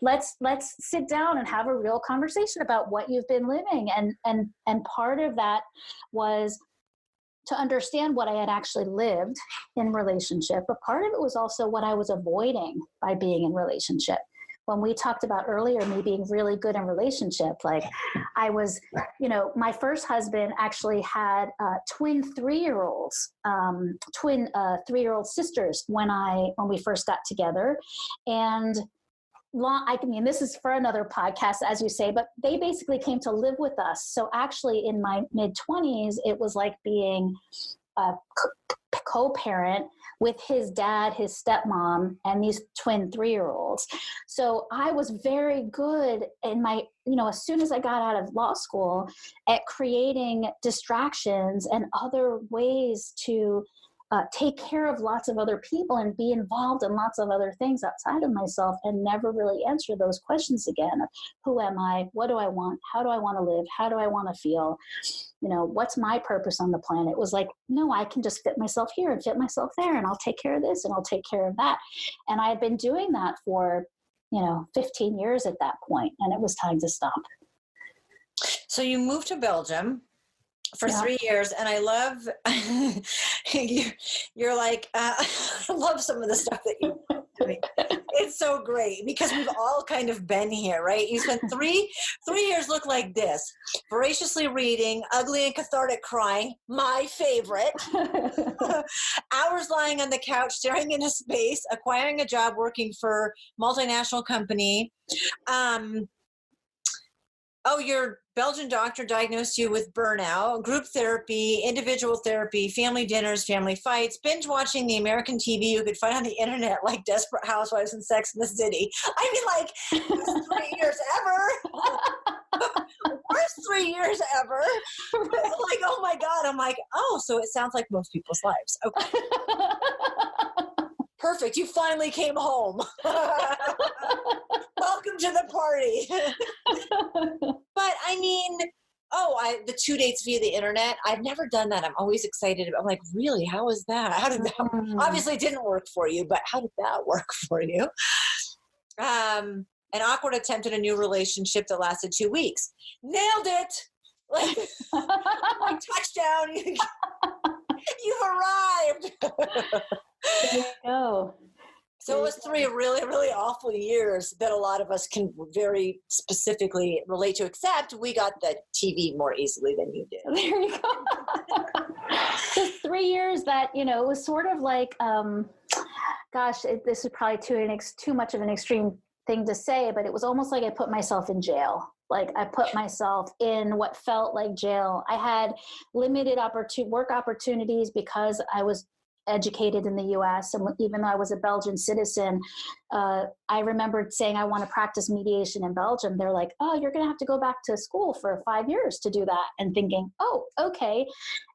let's sit down and have a real conversation about what you've been living. And part of that was to understand what I had actually lived in relationship. But part of it was also what I was avoiding by being in relationship. When we talked about earlier, me being really good in relationship, like I was, my first husband actually had twin 3-year-olds, twin 3-year-old sisters when we first got together. And this is for another podcast, as you say, but they basically came to live with us. So actually in my mid-20s, it was like being a co-parent with his dad, his stepmom, and these twin 3-year-olds. So I was very good in my, as soon as I got out of law school, at creating distractions and other ways to take care of lots of other people and be involved in lots of other things outside of myself, and never really answer those questions again of who am I? What do I want? How do I want to live? How do I want to feel? What's my purpose on the planet? It was like, no, I can just fit myself here and fit myself there, and I'll take care of this and I'll take care of that. And I had been doing that for, 15 years at that point, and it was time to stop. So you moved to Belgium for 3 years, and I love you're like I love some of the stuff that you do. It's so great because we've all kind of been here, right? You spent 3 years look like this: voraciously reading, ugly and cathartic crying, my favorite, hours lying on the couch staring into space, acquiring a job working for multinational company. Your Belgian doctor diagnosed you with burnout, group therapy, individual therapy, family dinners, family fights, binge watching the American TV you could find on the internet, like Desperate Housewives and Sex in the City. I mean, like, 3 years ever. Worst 3 years ever. Like, oh my God. I'm like, so it sounds like most people's lives. Okay. Perfect. You finally came home. Welcome to the party. But I mean, the 2 dates via the internet, I've never done that. I'm always excited. I'm like, really? How was that? How did that? Obviously it didn't work for you, but how did that work for you? An awkward attempt at a new relationship that lasted 2 weeks. Nailed it. Like, like touchdown, you've arrived. There you go. So it was 3 really, really awful years that a lot of us can very specifically relate to, except we got the TV more easily than you did. There you go. The 3 years that, it was sort of like, this is probably too much of an extreme thing to say, but it was almost like I put myself in jail. Like I put myself in what felt like jail. I had limited work opportunities because I was educated in the US. And even though I was a Belgian citizen, I remembered saying, I want to practice mediation in Belgium. They're like, oh, you're going to have to go back to school for 5 years to do that. And thinking, oh, okay.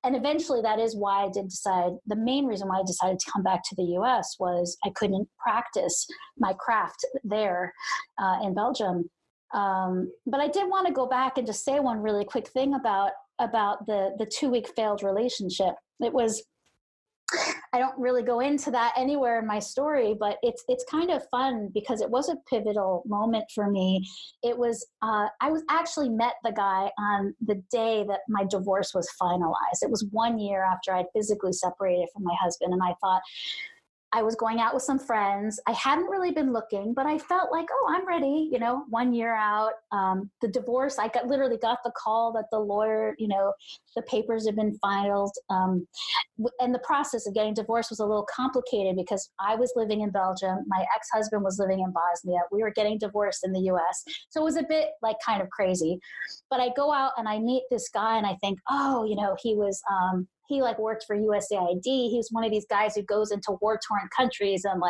And eventually that is why the main reason why I decided to come back to the US was I couldn't practice my craft there in Belgium. But I did want to go back and just say one really quick thing about the 2-week failed relationship. It was, I don't really go into that anywhere in my story, but it's kind of fun because it was a pivotal moment for me. It was, I was actually met the guy on the day that my divorce was finalized. It was 1 year after I'd physically separated from my husband. And I thought, I was going out with some friends. I hadn't really been looking, but I felt like, oh, I'm ready, 1 year out. The divorce, literally got the call that the lawyer, the papers had been filed. And the process of getting divorced was a little complicated because I was living in Belgium. My ex-husband was living in Bosnia. We were getting divorced in the US. So it was a bit like kind of crazy. But I go out and I meet this guy and I think, oh, he was, he worked for USAID. He was one of these guys who goes into war-torn countries and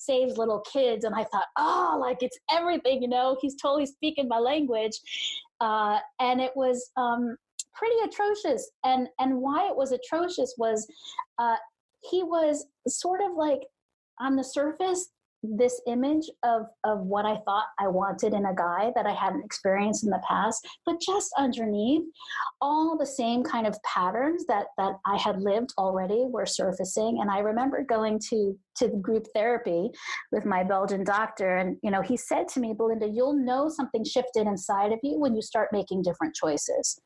saves little kids. And I thought, oh, it's everything, he's totally speaking my language. And it was pretty atrocious. And why it was atrocious was he was sort of on the surface, this image of what I thought I wanted in a guy that I hadn't experienced in the past, but just underneath, all the same kind of patterns that I had lived already were surfacing. And I remember going to group therapy with my Belgian doctor. And, he said to me, Belinda, you'll know something shifted inside of you when you start making different choices.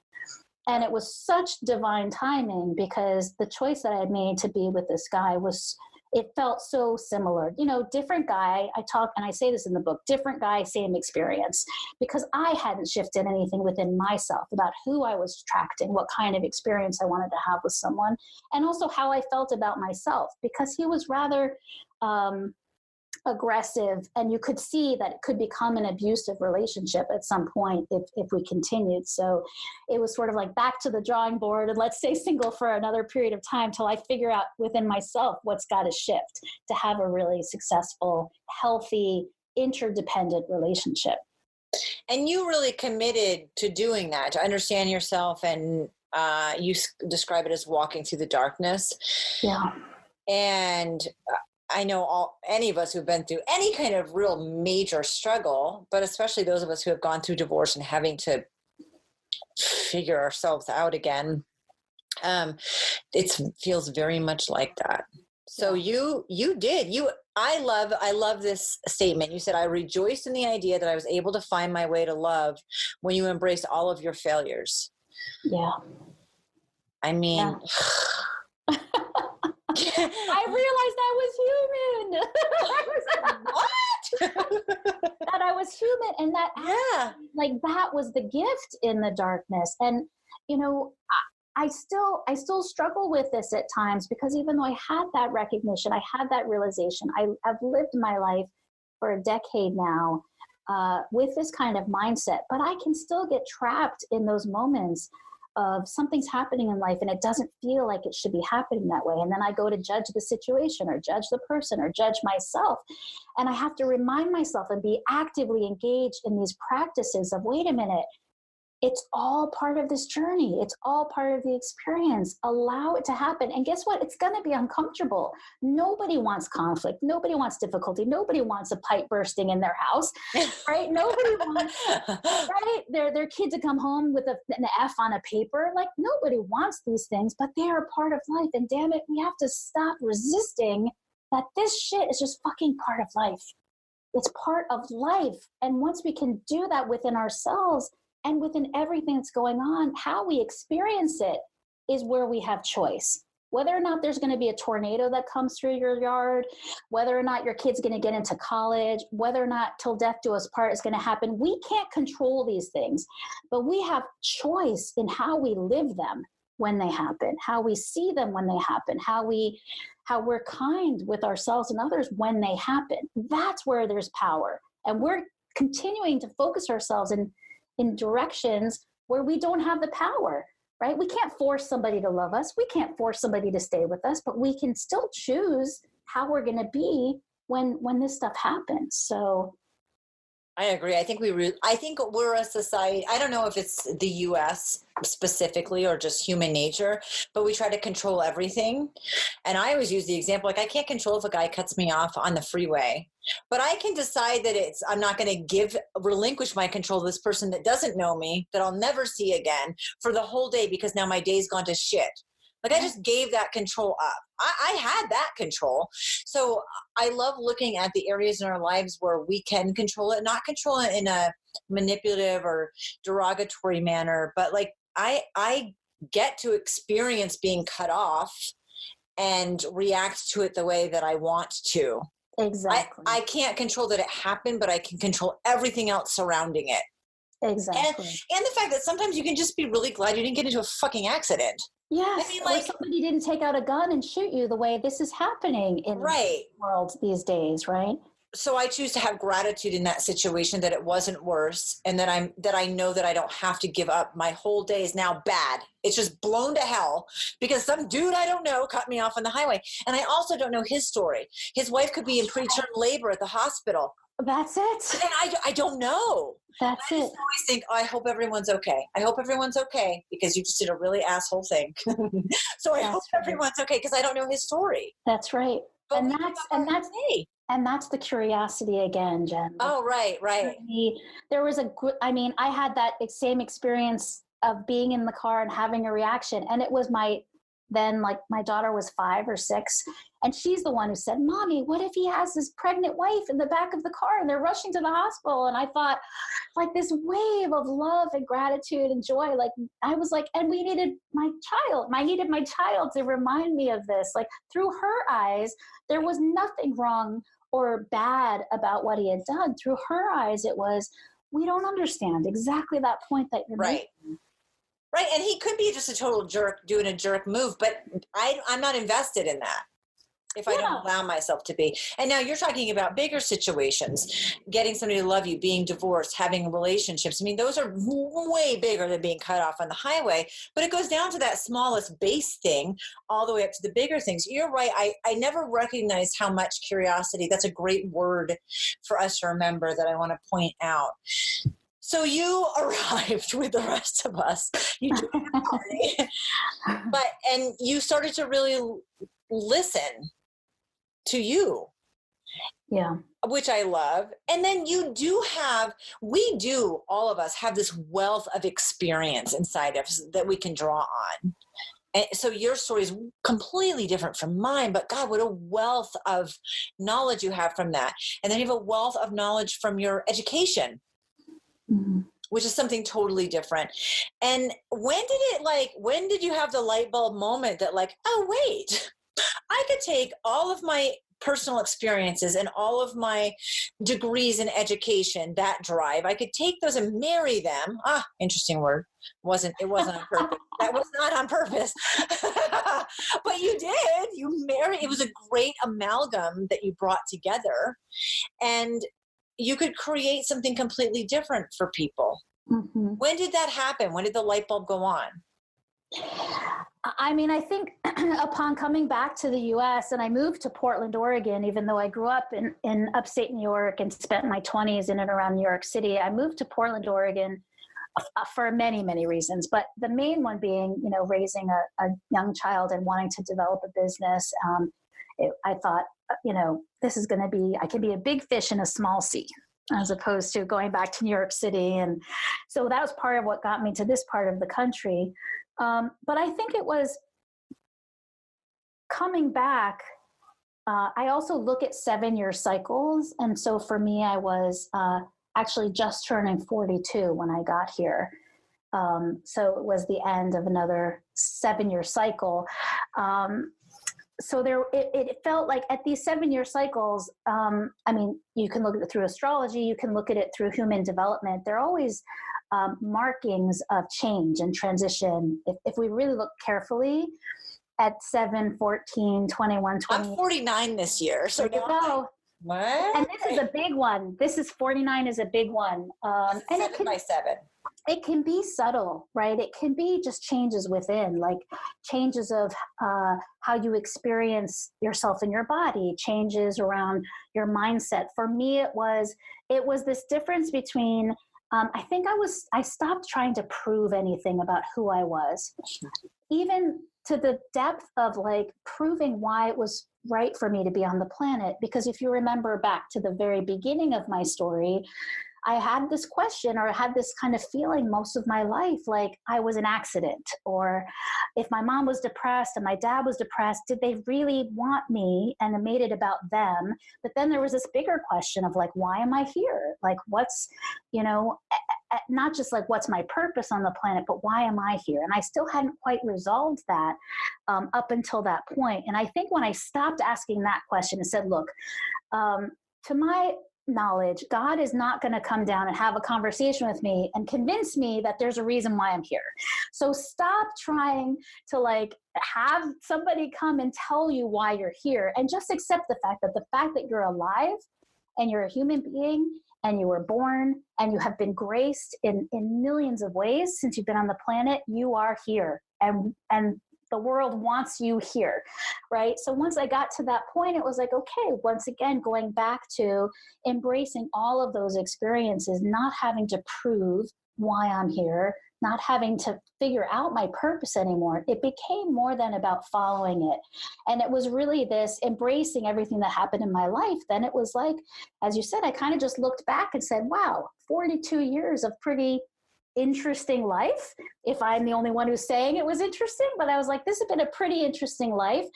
And it was such divine timing because the choice that I had made to be with this guy it felt so similar, different guy. I say this in the book, different guy, same experience, because I hadn't shifted anything within myself about who I was attracting, what kind of experience I wanted to have with someone, and also how I felt about myself, because he was rather aggressive, and you could see that it could become an abusive relationship at some point if we continued. So it was sort of back to the drawing board and let's stay single for another period of time till I figure out within myself what's got to shift to have a really successful, healthy, interdependent relationship. And you really committed to doing that, to understand yourself, and you describe it as walking through the darkness. Yeah. And I know any of us who've been through any kind of real major struggle, but especially those of us who have gone through divorce and having to figure ourselves out again, it feels very much like that. So you did. I love this statement. You said, I rejoiced in the idea that I was able to find my way to love when you embraced all of your failures. Yeah. I mean... Yeah. I realized I was human. What? That I was human, and that that was the gift in the darkness. And I still struggle with this at times, because even though I had that recognition, I had that realization, I've lived my life for a decade now with this kind of mindset, but I can still get trapped in those moments of something's happening in life and it doesn't feel like it should be happening that way. And then I go to judge the situation or judge the person or judge myself. And I have to remind myself and be actively engaged in these practices of, wait a minute, it's all part of this journey. It's all part of the experience. Allow it to happen. And guess what? It's going to be uncomfortable. Nobody wants conflict. Nobody wants difficulty. Nobody wants a pipe bursting in their house, right? Nobody wants, right? Their kid to come home with an F on a paper. Nobody wants these things, but they are part of life. And damn it, we have to stop resisting that this shit is just fucking part of life. It's part of life. And once we can do that within ourselves, And within everything that's going on, how we experience it is where we have choice. Whether or not there's going to be a tornado that comes through your yard, whether or not your kid's going to get into college, whether or not till death do us part is going to happen, we can't control these things, but we have choice in how we live them when they happen, how we see them when they happen, how we're kind with ourselves and others when they happen. That's where there's power. And we're continuing to focus ourselves in directions where we don't have the power. Right? We can't force somebody to love us. We can't force somebody to stay with us, but we can still choose how we're going to be when this stuff happens. So I agree. I think we're a society. I don't know if it's the US specifically or just human nature, but we try to control everything. And I always use the example, like I can't control if a guy cuts me off on the freeway, but I can decide that I'm not going to relinquish my control to this person that doesn't know me, that I'll never see again for the whole day, because now my day's gone to shit. Like I just gave that control up. I had that control. So I love looking at the areas in our lives where we can control it, not control it in a manipulative or derogatory manner, but like I get to experience being cut off and react to it the way that I want to. Exactly. I can't control that it happened, but I can control everything else surrounding it. Exactly. And the fact that sometimes you can just be really glad you didn't get into a fucking accident. Yes, I mean, or somebody didn't take out a gun and shoot you the way this is happening in the world these days, right? So I choose to have gratitude in that situation, that it wasn't worse, and that I know that I don't have to give up. My whole day is now bad. It's just blown to hell because some dude I don't know cut me off on the highway. And I also don't know his story. His wife could be in preterm labor at the hospital. That's it. And I don't know. That's it. I just always think, I hope everyone's okay. I hope everyone's okay because you just did a really asshole thing. So I hope everyone's okay because I don't know his story. That's right. But and that's the curiosity again, Jen. Oh, right. There was I had that same experience of being in the car and having a reaction. And it was my daughter was 5 or 6. And she's the one who said, Mommy, what if he has his pregnant wife in the back of the car and they're rushing to the hospital? And I thought, like, this wave of love and gratitude and joy. Like, I was like, and we needed my child. I needed my child to remind me of this. Like, through her eyes, there was nothing wrong or bad about what he had done. Through her eyes, it was, we don't understand exactly that point that you're making. Right. And he could be just a total jerk doing a jerk move, but I'm not invested in that if I don't allow myself to be. And now you're talking about bigger situations, getting somebody to love you, being divorced, having relationships. I mean, those are way bigger than being cut off on the highway, but it goes down to that smallest base thing all the way up to the bigger things. You're right. I never recognized how much curiosity, that's a great word for us to remember that I want to point out. So you arrived with the rest of us. You joined the party, and you started to really listen to you. Yeah. Which I love. And then all of us have this wealth of experience inside of us that we can draw on. And so your story is completely different from mine, but God, what a wealth of knowledge you have from that. And then you have a wealth of knowledge from your education. Mm-hmm. Which is something totally different. And when did you have the light bulb moment that like, oh, wait, I could take all of my personal experiences and all of my degrees in education, that drive, I could take those and marry them. Interesting word. It wasn't on purpose. That was not on purpose. But you did. You married. It was a great amalgam that you brought together. And you could create something completely different for people. Mm-hmm. When did that happen? When did the light bulb go on? I mean, I think upon coming back to the U.S. and I moved to Portland, Oregon, even though I grew up in upstate New York and spent my 20s in and around New York City, I moved to Portland, Oregon for many, many reasons. But the main one being, raising a young child and wanting to develop a business. I thought, this is going to be, I can be a big fish in a small sea, as opposed to going back to New York City. And so that was part of what got me to this part of the country. But I think it was coming back. I also look at 7-year cycles. And so for me, I was actually just turning 42 when I got here. So it was the end of another 7-year cycle. So it felt like at these 7-year cycles, I mean, you can look at it through astrology, you can look at it through human development. There are always markings of change and transition. If we really look carefully at 7, 14, 21, 20. I'm 49 this year. So there you go. What? And this is a big one. 49 is a big one. And 7 by 7. It can be subtle, right? It can be just changes within, like changes of how you experience yourself in your body, changes around your mindset. For me, it was this difference between, I think I stopped trying to prove anything about who I was, even to the depth of like proving why it was right for me to be on the planet. Because if you remember back to the very beginning of my story, I had this question, or I had this kind of feeling most of my life, like I was an accident. Or if my mom was depressed and my dad was depressed, did they really want me? And it made it about them. But then there was this bigger question of like, why am I here? Like, what's, not just like what's my purpose on the planet, but why am I here? And I still hadn't quite resolved that up until that point. And I think when I stopped asking that question and said, look, to my knowledge, God is not going to come down and have a conversation with me and convince me that there's a reason why I'm here. So stop trying to like have somebody come and tell you why you're here, and just accept the fact that you're alive and you're a human being and you were born and you have been graced in millions of ways since you've been on the planet. You are here, and the world wants you here, right? So once I got to that point, it was like, okay, once again, going back to embracing all of those experiences, not having to prove why I'm here, not having to figure out my purpose anymore. It became more than about following it. And it was really this embracing everything that happened in my life. Then it was like, as you said, I kind of just looked back and said, wow, 42 years of pretty interesting life, if I'm the only one who's saying it was interesting. But I was like, this has been a pretty interesting life.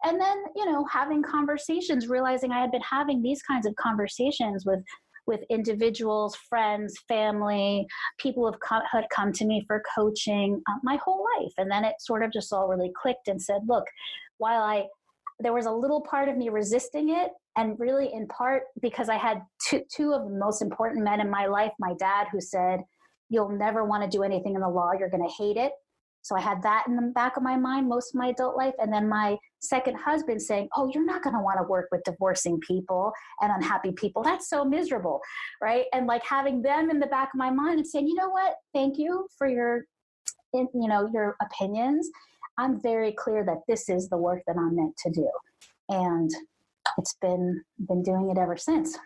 And then, having conversations, realizing I had been having these kinds of conversations with individuals, friends, family, people had come to me for coaching my whole life. And then it sort of just all really clicked and said, look, while there was a little part of me resisting it, and really in part because I had two of the most important men in my life, my dad, who said, you'll never want to do anything in the law. You're going to hate it. So I had that in the back of my mind most of my adult life. And then my second husband saying, oh, you're not going to want to work with divorcing people and unhappy people. That's so miserable, right? And like having them in the back of my mind and saying, you know what? Thank you for your opinions. I'm very clear that this is the work that I'm meant to do. And it's been doing it ever since.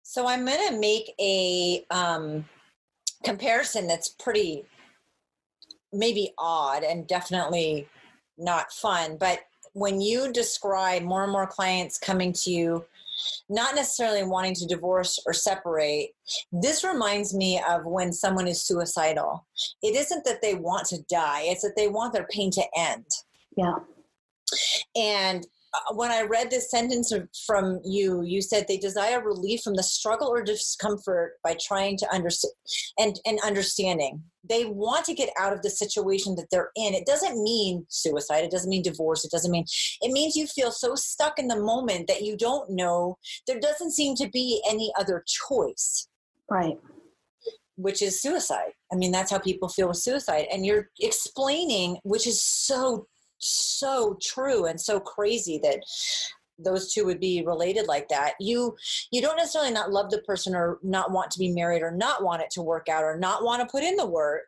So I'm going to make a comparison that's pretty maybe odd and definitely not fun. But when you describe more and more clients coming to you, not necessarily wanting to divorce or separate, this reminds me of when someone is suicidal. It isn't that they want to die. It's that they want their pain to end. Yeah. And when I read this sentence from you, you said they desire relief from the struggle or discomfort by trying to understand and understanding. They want to get out of the situation that they're in. It doesn't mean suicide. It doesn't mean divorce. It means you feel so stuck in the moment that you don't know. There doesn't seem to be any other choice. Right. Which is suicide. I mean, that's how people feel with suicide. And you're explaining, which is so true and so crazy that those two would be related like that. You don't necessarily not love the person or not want to be married or not want it to work out or not want to put in the work,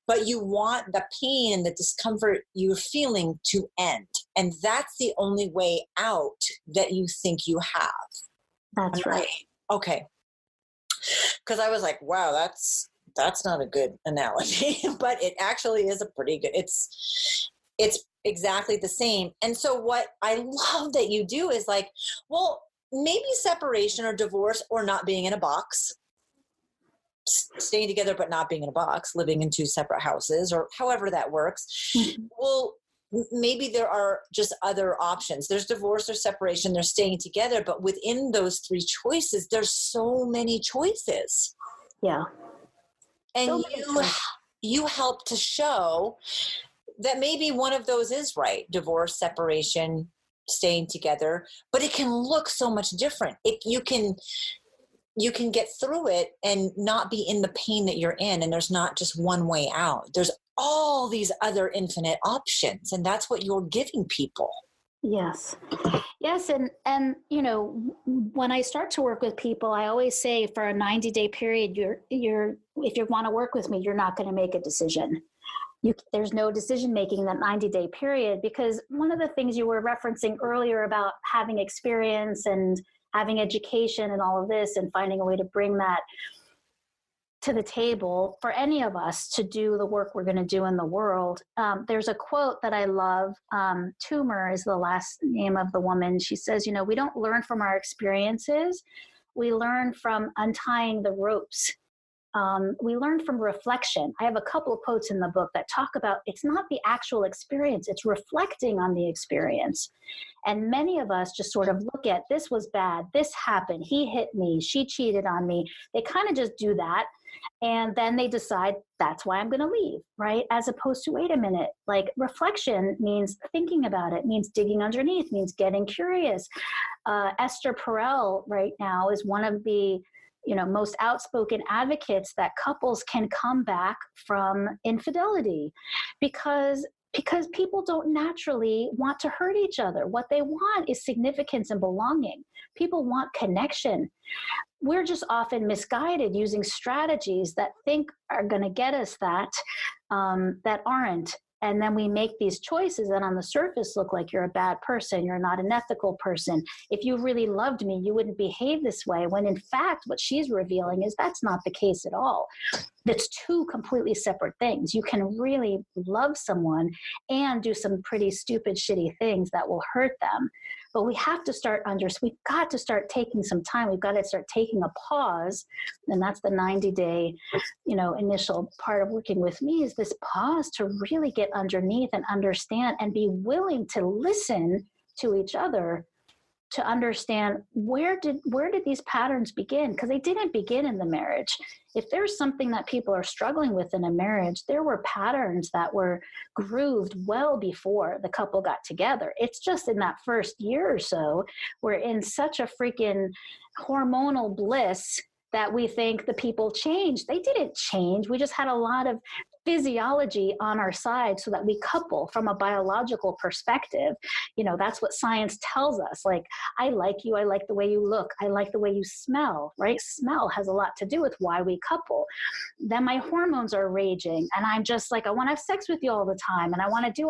but you want the pain and the discomfort you're feeling to end. And that's the only way out that you think you have. That's right. Okay. Because I was like, wow, that's not a good analogy, but it actually is a pretty good, it's exactly the same. And so what I love that you do is like, well, maybe separation or divorce or not being in a box, staying together but not being in a box, living in two separate houses or however that works, will maybe there are just other options. There's divorce or separation, there's staying together, but within those three choices, there's so many choices. Yeah. And So you help to show that maybe one of those is right. Divorce, separation, staying together, but it can look so much different. You can get through it and not be in the pain that you're in. And there's not just one way out. There's all these other infinite options. And that's what you're giving people. Yes. Yes. And, you know, when I start to work with people, I always say for a 90-day period, if you want to work with me, you're not going to make a decision. There's no decision making in that 90-day period, because one of the things you were referencing earlier about having experience and having education and all of this and finding a way to bring that to the table for any of us to do the work we're going to do in the world. There's a quote that I love. Toomer is the last name of the woman. She says, you know, we don't learn from our experiences. We learn from untying the ropes. We learn from reflection. I have a couple of quotes in the book that talk about it's not the actual experience, it's reflecting on the experience. And many of us just sort of look at, this was bad, this happened, he hit me, she cheated on me. They kind of just do that. And then they decide that's why I'm going to leave, right? As opposed to, wait a minute, like reflection means thinking about it, means digging underneath, means getting curious. Esther Perel right now is one of the most outspoken advocates that couples can come back from infidelity because people don't naturally want to hurt each other. What they want is significance and belonging. People want connection. We're just often misguided using strategies that think are going to get us that aren't. And then we make these choices that on the surface look like you're a bad person, you're not an ethical person. If you really loved me, you wouldn't behave this way, when in fact what she's revealing is that's not the case at all. That's two completely separate things. You can really love someone and do some pretty stupid, shitty things that will hurt them. But we have to we've got to start taking some time. We've got to start taking a pause. And that's the 90-day, initial part of working with me, is this pause to really get underneath and understand and be willing to listen to each other to understand where did these patterns begin? Because they didn't begin in the marriage. If there's something that people are struggling with in a marriage, there were patterns that were grooved well before the couple got together. It's just in that first year or so, we're in such a freaking hormonal bliss that we think the people changed. They didn't change. We just had a lot of physiology on our side so that we couple from a biological perspective. That's what science tells us. Like, I like you. I like the way you look. I like the way you smell, right? Smell has a lot to do with why we couple. Then my hormones are raging and I'm just like, I want to have sex with you all the time. And I want to do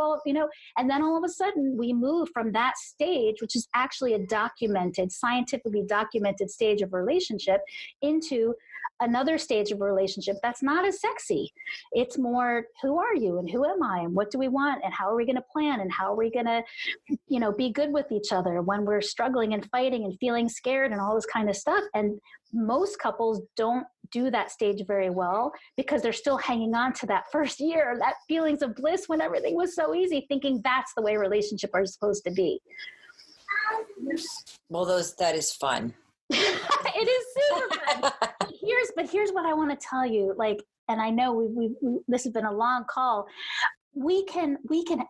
and then all of a sudden we move from that stage, which is actually a scientifically documented stage of relationship, into another stage of relationship that's not as sexy. It's more, who are you and who am I and what do we want and how are we going to plan and how are we going to, be good with each other when we're struggling and fighting and feeling scared and all this kind of stuff. And most couples don't do that stage very well because they're still hanging on to that first year, that feelings of bliss when everything was so easy, thinking that's the way relationships are supposed to be. Well, that is fun. It is super fun. Here's what I want to tell you. Like, and I know we this has been a long call. We can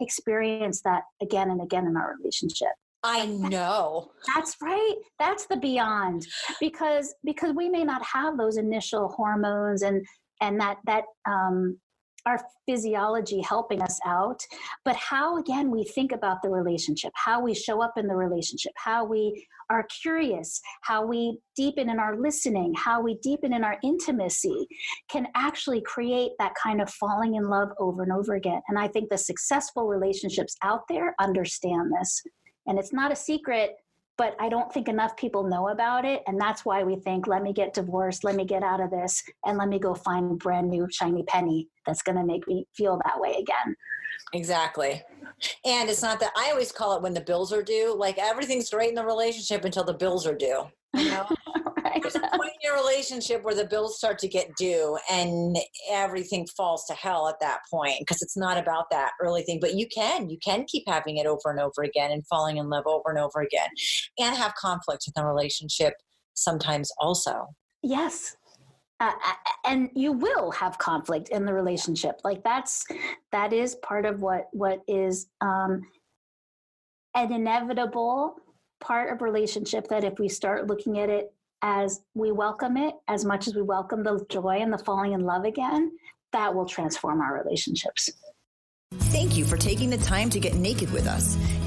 experience that again and again in our relationship. I know. That's right. That's the beyond, because we may not have those initial hormones and that our physiology helping us out, but how, again, we think about the relationship, how we show up in the relationship, how we are curious, how we deepen in our listening, how we deepen in our intimacy can actually create that kind of falling in love over and over again. And I think the successful relationships out there understand this. And it's not a secret, but I don't think enough people know about it. And that's why we think, let me get divorced, let me get out of this, and let me go find a brand new shiny penny that's going to make me feel that way again. Exactly. And it's not that, I always call it when the bills are due. Like everything's great in the relationship until the bills are due. You know? Right. There's a point in your relationship where the bills start to get due and everything falls to hell at that point, because it's not about that early thing. But you can keep having it over and over again and falling in love over and over again, and have conflict in the relationship sometimes also. Yes. And you will have conflict in the relationship. Like that is part of what is an inevitable part of relationship, that if we start looking at it as we welcome it as much as we welcome the joy and the falling in love again, that will transform our relationships. Thank you for taking the time to get naked with us.